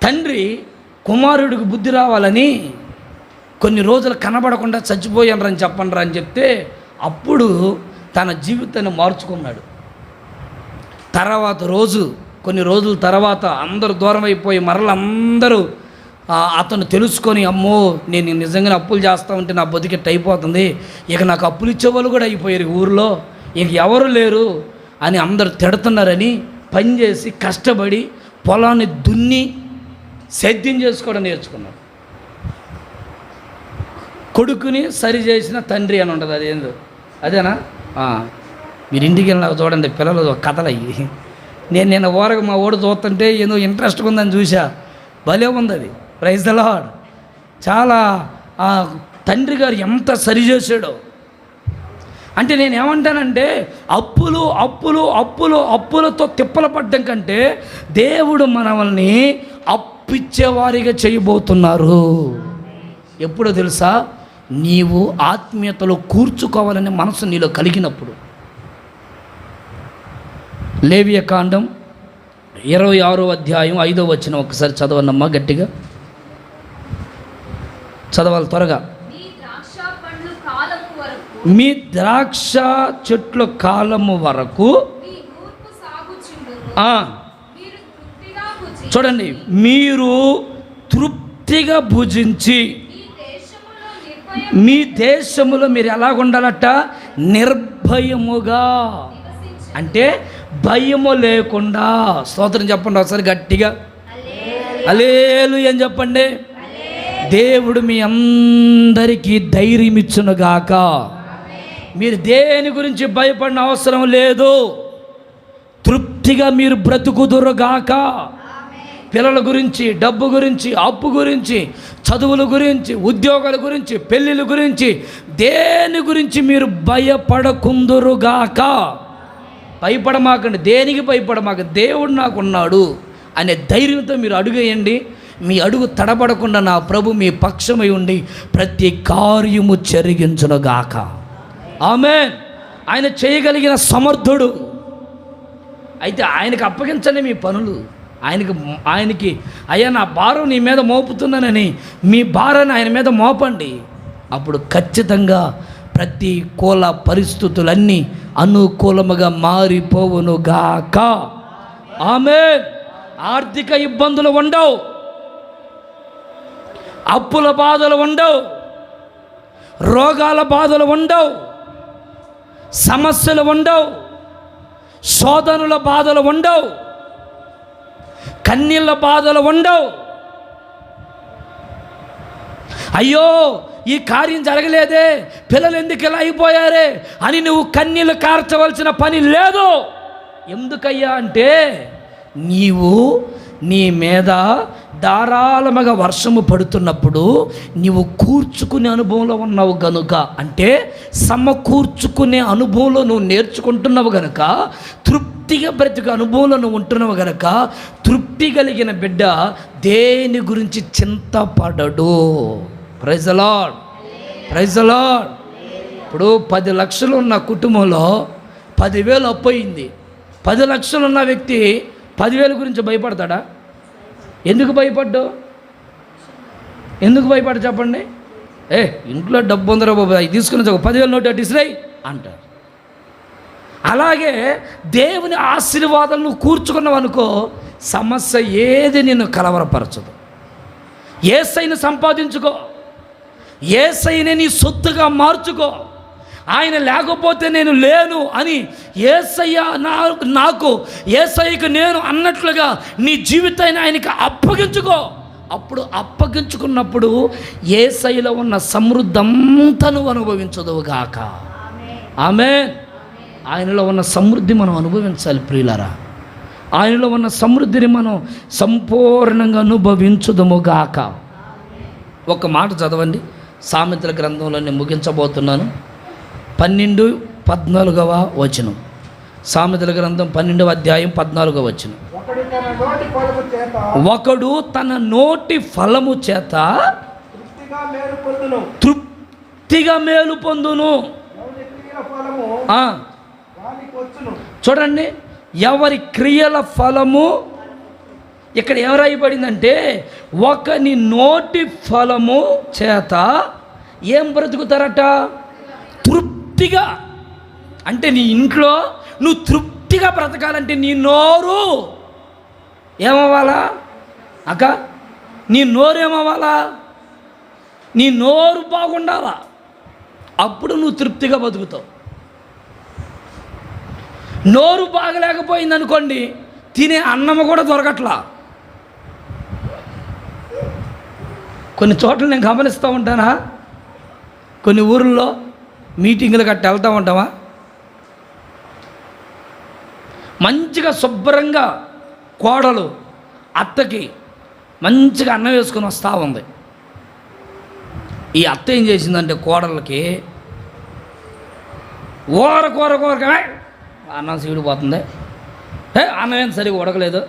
Speaker 1: తండ్రి కుమారుడికి బుద్ధి రావాలని కొన్ని రోజులు కనబడకుండా చచ్చిపోయానని చెప్పండి అని చెప్తే అప్పుడు తన జీవితాన్ని మార్చుకున్నాడు. తర్వాత రోజు కొన్ని రోజుల తర్వాత అందరూ దూరం అయిపోయి మరల అందరూ అతను తెలుసుకొని, అమ్మో నేను నిజంగానే అప్పులు చేస్తా ఉంటే నా బతికెట్ అయిపోతుంది, ఇక నాకు అప్పులు ఇచ్చేవాళ్ళు కూడా అయిపోయారు ఊరిలో, ఇక ఎవరు లేరు అని అందరూ తిడుతున్నారని పనిచేసి కష్టపడి పొలాన్ని దున్ని సేద్యం చేసుకోవడం నేర్చుకున్నాడు. కొడుకుని సరి చేసిన తండ్రి అని ఉంటుంది, అదేందో అదేనా? మీరు ఇంటికి వెళ్ళినాక చూడండి పిల్లలు కథలు అయ్యి. నేను నిన్న ఊరగా మా ఓడు చూస్తుంటే ఏదో ఇంట్రెస్ట్గా ఉందని చూసా, భలే ఉంది అది. Praise the Lord. చాలా తండ్రి గారు ఎంత సరి చేశాడో. అంటే నేను ఏమంటానంటే అప్పులు అప్పులు అప్పులు అప్పులతో తిప్పలు పడ్డం కంటే దేవుడు మనల్ని అప్పిచ్చేవారిగా చేయబోతున్నారు. ఎప్పుడో తెలుసా? నీవు ఆత్మీయతలో కూర్చుకోవాలనే మనసు నీలో కలిగినప్పుడు. లేవియ కాండం 26వ అధ్యాయం 5వ వచనం ఒకసారి చదవనమ్మా, గట్టిగా చదవాలి త్వరగా. మీ ద్రాక్ష చెట్ల కాలము వరకు చూడండి, మీరు తృప్తిగా భుజించి మీ దేశములో మీరు ఎలాగుండాలట? నిర్భయముగా, అంటే భయము లేకుండా. స్తోత్రం చెప్పండి ఒకసారి గట్టిగా, హల్లెలూయా అని చెప్పండి. దేవుడు మీ అందరికీ ధైర్యం ఇచ్చునుగాక. మీరు దేని గురించి భయపడిన అవసరం లేదు, తృప్తిగా మీరు బ్రతుకుదురుగాక. పిల్లల గురించి, డబ్బు గురించి, అప్పు గురించి, చదువుల గురించి, ఉద్యోగాల గురించి, పెళ్ళిళ్ళ గురించి, దేని గురించి మీరు భయపడకుందురుగాక. భయపడమాకండి, దేనికి భయపడమాకండి, దేవుడు నాకున్నాడు అనే ధైర్యంతో మీరు అడుగేయండి. మీ అడుగు తడబడకుండా నా ప్రభు మీ పక్షమై ఉండి ప్రతి కార్యము జరిగించునుగాక. ఆమేన్. ఆయన చేయగలిగిన సమర్థుడు. అయితే ఆయనకు అప్పగించండి మీ పనులు. ఆయనకి అయ్యా నా భారం నీ మీద మోపుతున్నానని మీ భారాన్ని ఆయన మీద మోపండి. అప్పుడు ఖచ్చితంగా ప్రతికూల పరిస్థితులన్నీ అనుకూలముగా మారిపోవునుగాక. ఆమేన్. ఆర్థిక ఇబ్బందులు ఉండవు, అప్పుల బాధలు ఉండవు, రోగాల బాధలు ఉండవు, సమస్యలు ఉండవు, శోధనల బాధలు ఉండవు, కన్నీళ్ళ బాధలు ఉండవు. అయ్యో ఈ కార్యం జరగలేదే, పిల్లలు ఎందుకు ఇలా అయిపోయారే అని నువ్వు కన్నీళ్ళు కార్చవలసిన పని లేదు. ఎందుకయ్యా అంటే నీవు నీ మీద ధారాళముగా వర్షము పడుతున్నప్పుడు నీవు కూర్చుకునే అనుభవంలో ఉన్నావు గనుక, అంటే సమకూర్చుకునే అనుభవంలో నువ్వు నేర్చుకుంటున్నావు గనుక, తృప్తిగా బ్రతికే అనుభవంలో నువ్వు ఉంటున్నావు గనుక, తృప్తి కలిగిన బిడ్డ దేని గురించి చింతపడడు. Praise the lord, praise the lord. ఇప్పుడు 10 లక్షలు ఉన్న కుటుంబంలో 10,000 అప్పు అయింది. 10 లక్షలు ఉన్న వ్యక్తి 10,000 గురించి భయపడతాడా? ఎందుకు భయపడ్డు? ఎందుకు భయపడ చెప్పండి? ఇంట్లో డబ్బు ఉందరా బాబు, అది తీసుకుని 10,000 నోటు అటు ఇసిరాయి అంటారు. అలాగే దేవుని ఆశీర్వాదాలు నువ్వు కూర్చుకున్నావు అనుకో, సమస్య ఏది నిన్ను కలవరపరచదు. యేసయ్యను సంపాదించుకో, యేసయ్యనే నీ సొత్తుగా మార్చుకో. ఆయన లేకపోతే నేను లేను అని యేసయ్య నాకు, యేసయ్యకు నేను అన్నట్లుగా నీ జీవితాన్ని ఆయనకి అప్పగించుకో. అప్పుడు అప్పగించుకున్నప్పుడు యేసయ్యలో ఉన్న సమృద్ధి అంతా నువ్వు అనుభవించదువుగాక. ఆమేన్. ఆయనలో ఉన్న సమృద్ధి మనం అనుభవించాలి ప్రియులారా. ఆయనలో ఉన్న సమృద్ధిని మనం సంపూర్ణంగా అనుభవించుదుముగాక. ఒక మాట చదవండి, సామెతల గ్రంథంలో నేను ముగించబోతున్నాను. 12-14వ వచనం. సామెతల గ్రంథం 12వ అధ్యాయం 14వ వచనం. ఒకడు తన నోటి ఫలము చేత తృప్తిగా మేలు పొందును. చూడండి, ఎవరి క్రియల ఫలము ఇక్కడ ఎవరైపడిందంటే ఒకని నోటి ఫలము చేత ఏం బ్రతుకుతారట? తృప్తిగా. అంటే నీ ఇంట్లో నువ్వు తృప్తిగా బ్రతకాలంటే నీ నోరు ఏమవ్వాలా అక్క? నీ నోరు ఏమవ్వాలా? నీ నోరు బాగుండాలా, అప్పుడు నువ్వు తృప్తిగా బతుకుతావు. నోరు బాగలేకపోయింది అనుకోండి, తినే అన్నము కూడా దొరకట్లా. కొన్ని చోట్ల నేను గమనిస్తూ ఉంటానా, కొన్ని ఊర్లలో మీటింగులు గట్ట వెళ్తూ ఉంటామా, మంచిగా శుభ్రంగా కోడలు అత్తకి మంచిగా అన్నం వేసుకొని వస్తూ ఉంది. ఈ అత్త ఏం చేసిందంటే కోడలకి కూర అన్నం సీడిపోతుంది, అన్నం ఏం సరిగా ఉడకలేదు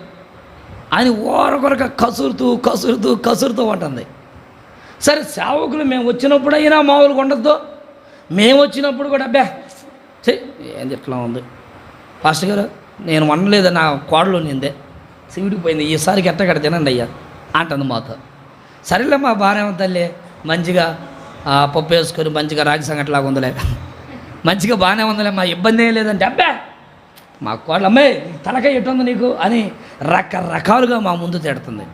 Speaker 1: అని కూరగా కసురుతూ ఉంటుంది. సరే సేవకులు మేము వచ్చినప్పుడైనా మామూలుగా ఉండద్దు, మేము వచ్చినప్పుడు కూడా అబ్బా ఏంది ఇట్లా ఉంది పాస్టర్ గారు, నేను వండలేదు, నా కోడలు నిందే సీడిపోయింది, ఈసారికి ఎట్టగడ తినండి అయ్యా అంటుంది మాతో. సరేలేమ్మా బాగానే ఉంది తల్లి, మంచిగా పప్పు వేసుకొని మంచిగా రాగి సంగట్లాగా ఉందిలే, మంచిగా బాగానే ఉందిలే, మా ఇబ్బంది ఏం లేదంటే అబ్బా మా కోడలు అమ్మాయి తలకాయ ఎట్టుంది నీకు అని రకరకాలుగా మా ముందు తిడుతుంది.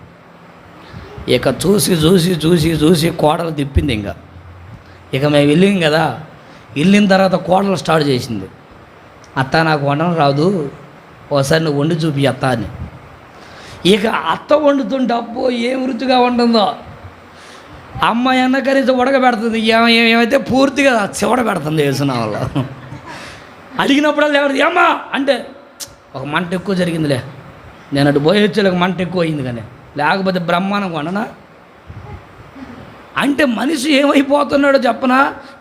Speaker 1: ఇక చూసి కోడలు తిప్పింది. ఇక మేము వెళ్ళాం కదా, వెళ్ళిన తర్వాత కోడలు స్టార్ట్ చేసింది, అత్త నాకు వండడం రాదు, ఒకసారి నువ్వు వండి చూపి అత్త అని. ఇక అత్త వండుతుంటే అబ్బో ఏం రుచిగా వండుందో, అమ్మాయి అన్న కనీసం ఉడకబెడుతుంది, ఏమైతే పూర్తిగా చివడ పెడుతుంది వేసిన వాళ్ళు. అడిగినప్పుడల్లా ఎవరు ఏమ్మా అంటే ఒక మంట ఎక్కువ జరిగిందిలే, నేను అటు పోయి వచ్చేలాగా మంట ఎక్కువ అయింది, కానీ లేకపోతే బ్రహ్మాండం వండనా అంటే మనిషి ఏమైపోతున్నాడో చెప్పనా.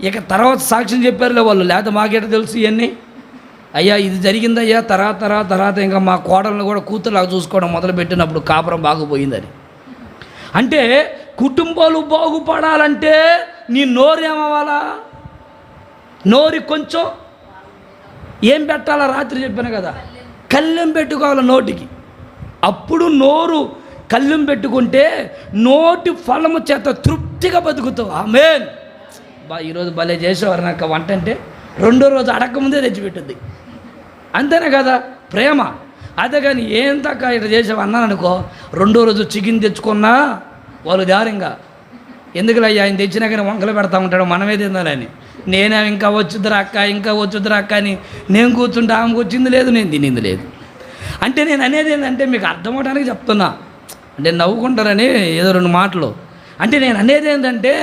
Speaker 1: ఇక తర్వాత సాక్ష్యం చెప్పారులే వాళ్ళు, లేకపోతే మాకేట తెలుసు ఇవన్నీ. అయ్యా ఇది జరిగిందయ్యా, తర్వాత ఇంకా మా కోడలను కూడా కూతురులాగా చూసుకోవడం మొదలుపెట్టినప్పుడు కాపురం బాగుపోయిందని. అంటే కుటుంబాలు బాగుపడాలంటే నీ నోరు ఏమవ్వాలా? నోరు కొంచెం ఏం పెట్టాలా? రాత్రి చెప్పాను కదా, కళ్ళెం పెట్టుకోవాలి నోటికి. అప్పుడు నోరు కళ్ళెం పెట్టుకుంటే నోటి ఫలము చేత తృప్తిగా బతుకుతావు. ఆమేన్. ఈరోజు భలే చేసేవారు నాకు వంట అంటే, రెండో రోజు అడగకముందే తెచ్చిపెట్టుద్ది, అంతేనే కదా ప్రేమ. అదే కానీ ఏం తక్క ఇట్లా చేసావు అన్నాను అనుకో, రెండో రోజు చికెన్ తెచ్చుకున్నా వాళ్ళు దారింగా ఎందుకులే ఆయన తెచ్చినా కానీ వంకలు పెడతా ఉంటాడు, మనమే తిందాలని. నేనే ఇంకా వచ్చుద్దురా అక్క అని నేను కూర్చుంటే ఆమెకు వచ్చింది లేదు, నేను తినింది లేదు. అంటే నేను అనేది ఏంటంటే మీకు అర్థం అవడానికి చెప్తున్నా, అంటే నవ్వుకుంటారని ఏదో రెండు మాటలు. అంటే నేను అనేది ఏంటంటే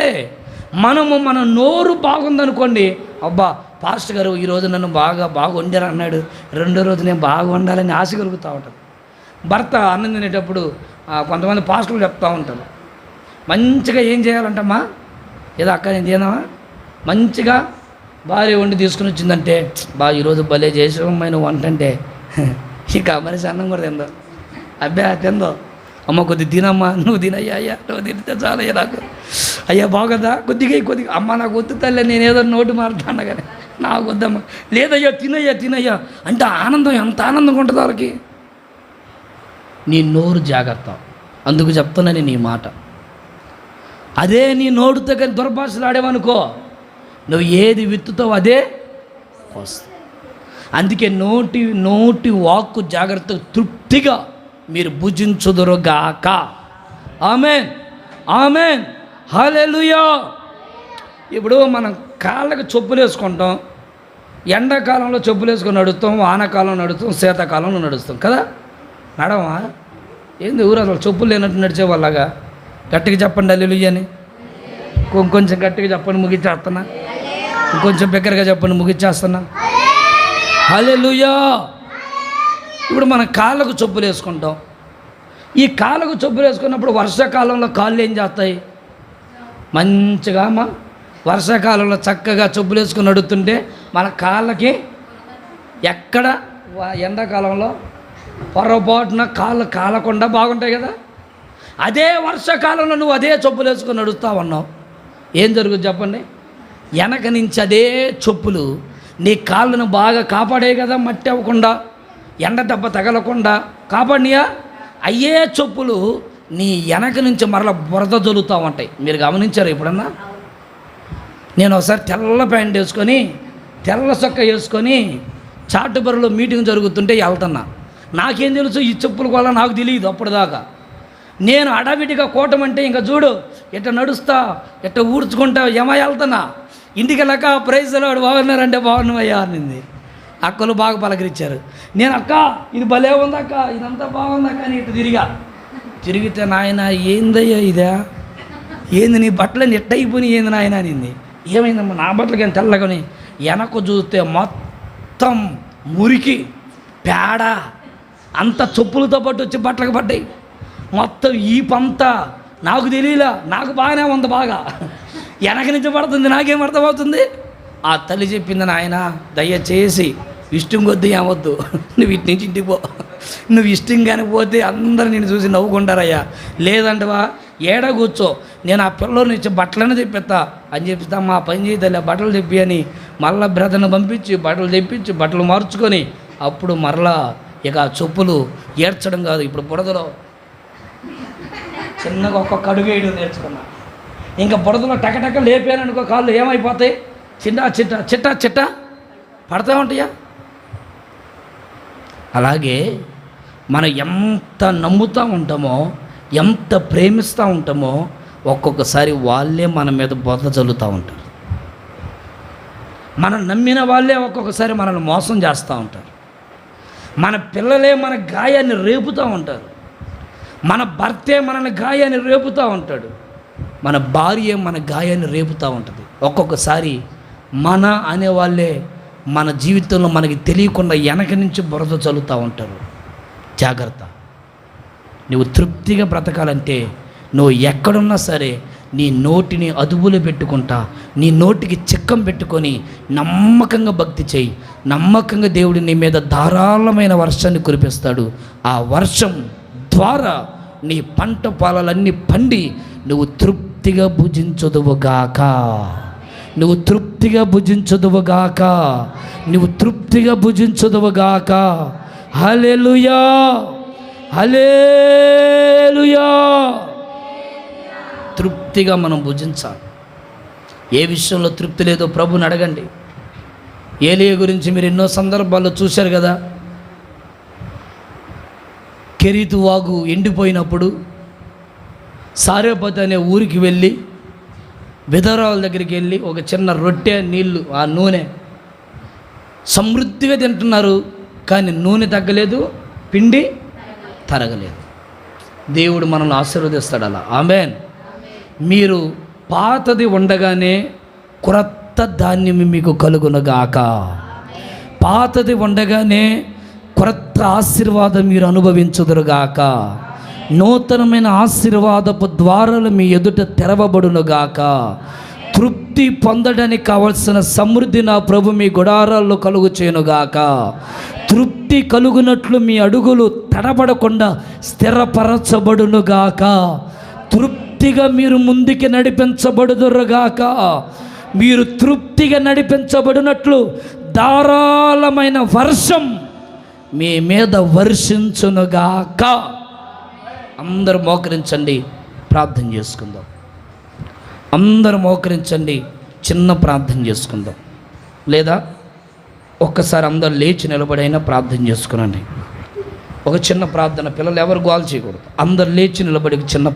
Speaker 1: మన నోరు బాగుందనుకోండి, అబ్బా పాస్టర్ గారు ఈరోజు నన్ను బాగా వండారు అన్నాడు, రెండో రోజు నేను బాగా వండాలని ఆశ కలుగుతూ ఉంటుంది. భర్త అన్నం తినేటప్పుడు కొంతమంది పాస్టర్లు చెప్తూ ఉంటారు, మంచిగా ఏం చేయాలంటమ్మా, ఏదో అక్క నేను తిన్నావా, మంచిగా భార్య వండి తీసుకుని వచ్చిందంటే, ఈరోజు భలే చేసేమైన వంట అంటే ఇక మనిషి అన్నం కూడా తిందో, అబ్బా తిందో, అమ్మ కొద్ది తినమ్మా, నువ్వు తినయ్యా, అయ్యా నువ్వు తింటే చాలయ్యా నాకు, అయ్యా బాగదా కొద్దిగా అమ్మ నాకు వద్దు తల్లి, నేను ఏదో నోటి మారుతాను కానీ నాకు వద్దమ్మా, లేదయ్యా తినయ్యా అంటే ఆనందం, ఎంత ఆనందంగా ఉంటుంది వాళ్ళకి. నీ నోరు జాగ్రత్త, అందుకు చెప్తున్నా నేను ఈ మాట. అదే నీ నోటితో కానీ దుర్భాషలు ఆడేవనుకో, నువ్వు ఏది విత్తుతావు అదే వస్తుంది. అందుకే నోటి వాక్కు జాగ్రత్త, తృప్తిగా మీరు భుజించుదురుగాక. ఆమేన్ హల్లెలూయా. ఇప్పుడు మనం కాళ్ళకు చెప్పులు వేసుకుంటాం, ఎండాకాలంలో చెప్పులు వేసుకొని నడుస్తాం, వానాకాలంలో నడుస్తాం, శీతాకాలంలో నడుస్తాం కదా. నడవా ఏంది ఊరు అసలు చెప్పులు లేనట్టు నడిచేవాళ్ళగా. గట్టిగా చెప్పండి హల్లెలూయా అని, కొంచెం గట్టిగా చెప్పండి ముగిచ్చేస్తున్నా, ఇంకొంచెం బిగ్గరగా చెప్పండి ముగిచ్చేస్తున్నా. హల్లెలూయా. ఇప్పుడు మనం కాళ్ళకు చెప్పులు వేసుకుంటాం, ఈ కాళ్ళకు చెప్పులు వేసుకున్నప్పుడు వర్షాకాలంలో కాళ్ళు ఏం చేస్తాయి, మంచిగా వర్షాకాలంలో చక్కగా చెప్పులు వేసుకొని నడుస్తుంటే మన కాళ్ళకి ఎక్కడ ఎండాకాలంలో పొరపాటున కాళ్ళు కాలకుండా బాగుంటాయి కదా. అదే వర్షాకాలంలో నువ్వు అదే చెప్పులు వేసుకొని నడుస్తూ ఉన్నావు, ఏం జరుగుతుంది చెప్పండి. వెనక నుంచి అదే చెప్పులు నీ కాళ్ళను బాగా కాపాడే కదా, మట్టి అవ్వకుండా, ఎండ దెబ్బ తగలకుండా కాపాడినయా. అయ్యే చెప్పులు నీ వెనక నుంచి మరలా బురద జల్లుతూ ఉంటాయి. మీరు గమనించారు ఎప్పుడన్నా? నేను ఒకసారి తెల్ల ప్యాంట్ వేసుకొని తెల్ల చొక్క వేసుకొని చాటుబరిలో మీటింగ్ జరుగుతుంటే వెళ్తున్నా, నాకేం తెలుసు ఈ చెప్పుల వల్ల నాకు తెలియదు అప్పటిదాకా. నేను అడవిడిగా కోటమంటే ఇంకా చూడు ఎట్ట నడుస్తా ఎట్ట ఊడ్చుకుంటా వెళ్తున్నా. ఇంటికి వెళ్ళాక ప్రైజ్లో బాగున్నారంటే బాగున్నామయ్యా అనింది. అక్కలు బాగా పలకరించారు. నేను అక్క ఇది భలే ఉందక్క, ఇదంతా బాగుందక్క అని ఇటు తిరిగితే నాయన ఏందయ్యా ఇదా, ఏంది నీ బట్టలు ఎట్ట అయిపోయినాయి ఏంది నాయన అనింది. ఏమైందమ్మా నా బట్టలకి ఏం తెల్లగని. వెనక్కు చూస్తే మొత్తం మురికి పేడ అంత చెప్పులతో పాటు వచ్చి బట్టలకు పడ్డాయి. మొత్తం ఈ పంతా నాకు తెలియలా, నాకు బాగానే ఉంది బాగా, వెనక నుంచి పడుతుంది, నాకేం అర్థమవుతుంది. ఆ తల్లి చెప్పింది, నాయన దయచేసి ఇష్టం కొద్ది ఏమొద్దు, నువ్వు ఇటు నుంచి ఇంటికి పో, నువ్వు ఇష్టం కానీ పోతే అందరూ నేను చూసి నవ్వుకుంటారయ్యా, లేదంటవా ఏడ కూర్చో, నేను ఆ పిల్లోని ఇచ్చి బట్టలను తెప్పిస్తా అని చెప్తా. మా పని చేయలే బట్టలు తెప్పి అని మళ్ళీ బ్రదర్ని పంపించి బట్టలు తెప్పించి బట్టలు మార్చుకొని అప్పుడు మరలా ఇక ఆ చెప్పులు ఏడ్చడం కాదు, ఇప్పుడు బురదలో చిన్నగా ఒక్కొక్క అడుగు వేయడం నేర్చుకున్నా. ఇంకా బురదలో టకటక లేపాననుకో కాళ్ళు ఏమైపోతాయి, చిట్టా పడతా ఉంటాయా. అలాగే మనం ఎంత నమ్ముతూ ఉంటామో, ఎంత ప్రేమిస్తూ ఉంటామో ఒక్కొక్కసారి వాళ్ళే మన మీద బోధ చల్లుతూ ఉంటారు. మనం నమ్మిన వాళ్ళే ఒక్కొక్కసారి మనల్ని మోసం చేస్తూ ఉంటారు. మన పిల్లలే మన గాయాన్ని రేపుతూ ఉంటారు. మన భర్తే మనల్ని గాయాన్ని రేపుతూ ఉంటాడు. మన భార్య మన గాయాన్ని రేపుతూ ఉంటుంది. ఒక్కొక్కసారి మన అనేవాళ్ళే మన జీవితంలో మనకి తెలియకుండా వెనక నుంచి బురద చల్లుతూ ఉంటారు. జాగ్రత్త. నువ్వు తృప్తిగా బ్రతకాలంటే నువ్వు ఎక్కడున్నా సరే నీ నోటిని అదుపులో పెట్టుకుంటా, నీ నోటికి చిక్కం పెట్టుకొని నమ్మకంగా భక్తి చేయి. నమ్మకంగా దేవుడు నీ మీద ధారాళమైన వర్షాన్ని కురిపిస్తాడు. ఆ వర్షం ద్వారా నీ పంట పొలాలన్నీ పండి నువ్వు తృప్తిగా భుజించదువుగాక, నువ్వు తృప్తిగా భుజించదువుగాక, నువ్వు తృప్తిగా భుజించదువుగాక. హల్లెలూయా, హల్లెలూయా. తృప్తిగా మనం భుజించాలి. ఏ విషయంలో తృప్తి లేదో ప్రభుని అడగండి. ఏలియా గురించి మీరు ఎన్నో సందర్భాల్లో చూశారు కదా. కెరీతు వాగు ఎండిపోయినప్పుడు సారేపతి అనే ఊరికి వెళ్ళి విధవరాల దగ్గరికి వెళ్ళి ఒక చిన్న రొట్టె నీళ్ళు ఆ నూనె సమృద్ధిగా తింటున్నారు, కానీ నూనె తగ్గలేదు, పిండి తరగలేదు. దేవుడు మనల్ని ఆశీర్వదిస్తాడు అలా. ఆమేన్. మీరు పాతది ఉండగానే క్రొత్త ధాన్యం మీకు కలుగునుగాక. పాతది ఉండగానే క్రొత్త ఆశీర్వాదం మీరు అనుభవించుదురుగాక. నూతనమైన ఆశీర్వాదపు ద్వారాలు మీ ఎదుట తెరవబడునుగాక. తృప్తి పొందడానికి కావలసిన సమృద్ధి నా ప్రభు మీ గుడారాల్లో కలుగు చేయనుగాక. తృప్తి కలుగునట్లు మీ అడుగులు తడబడకుండా స్థిరపరచబడునుగాక. తృప్తిగా మీరు ముందుకి నడిపించబడుదురుగాక. మీరు తృప్తిగా నడిపించబడినట్లు ధారాళమైన వర్షం మీ మీద వర్షించునుగాక. అందరూ మోకరించండి, ప్రార్థన చేసుకుందాం. అందరూ మోకరించండి, చిన్న ప్రార్థన చేసుకుందాం. లేదా ఒక్కసారి అందరు లేచి నిలబడైనా ప్రార్థన చేసుకునండి. ఒక చిన్న ప్రార్థన. పిల్లలు ఎవరు గోల్ చేయకూడదు. అందరు లేచి నిలబడి చిన్న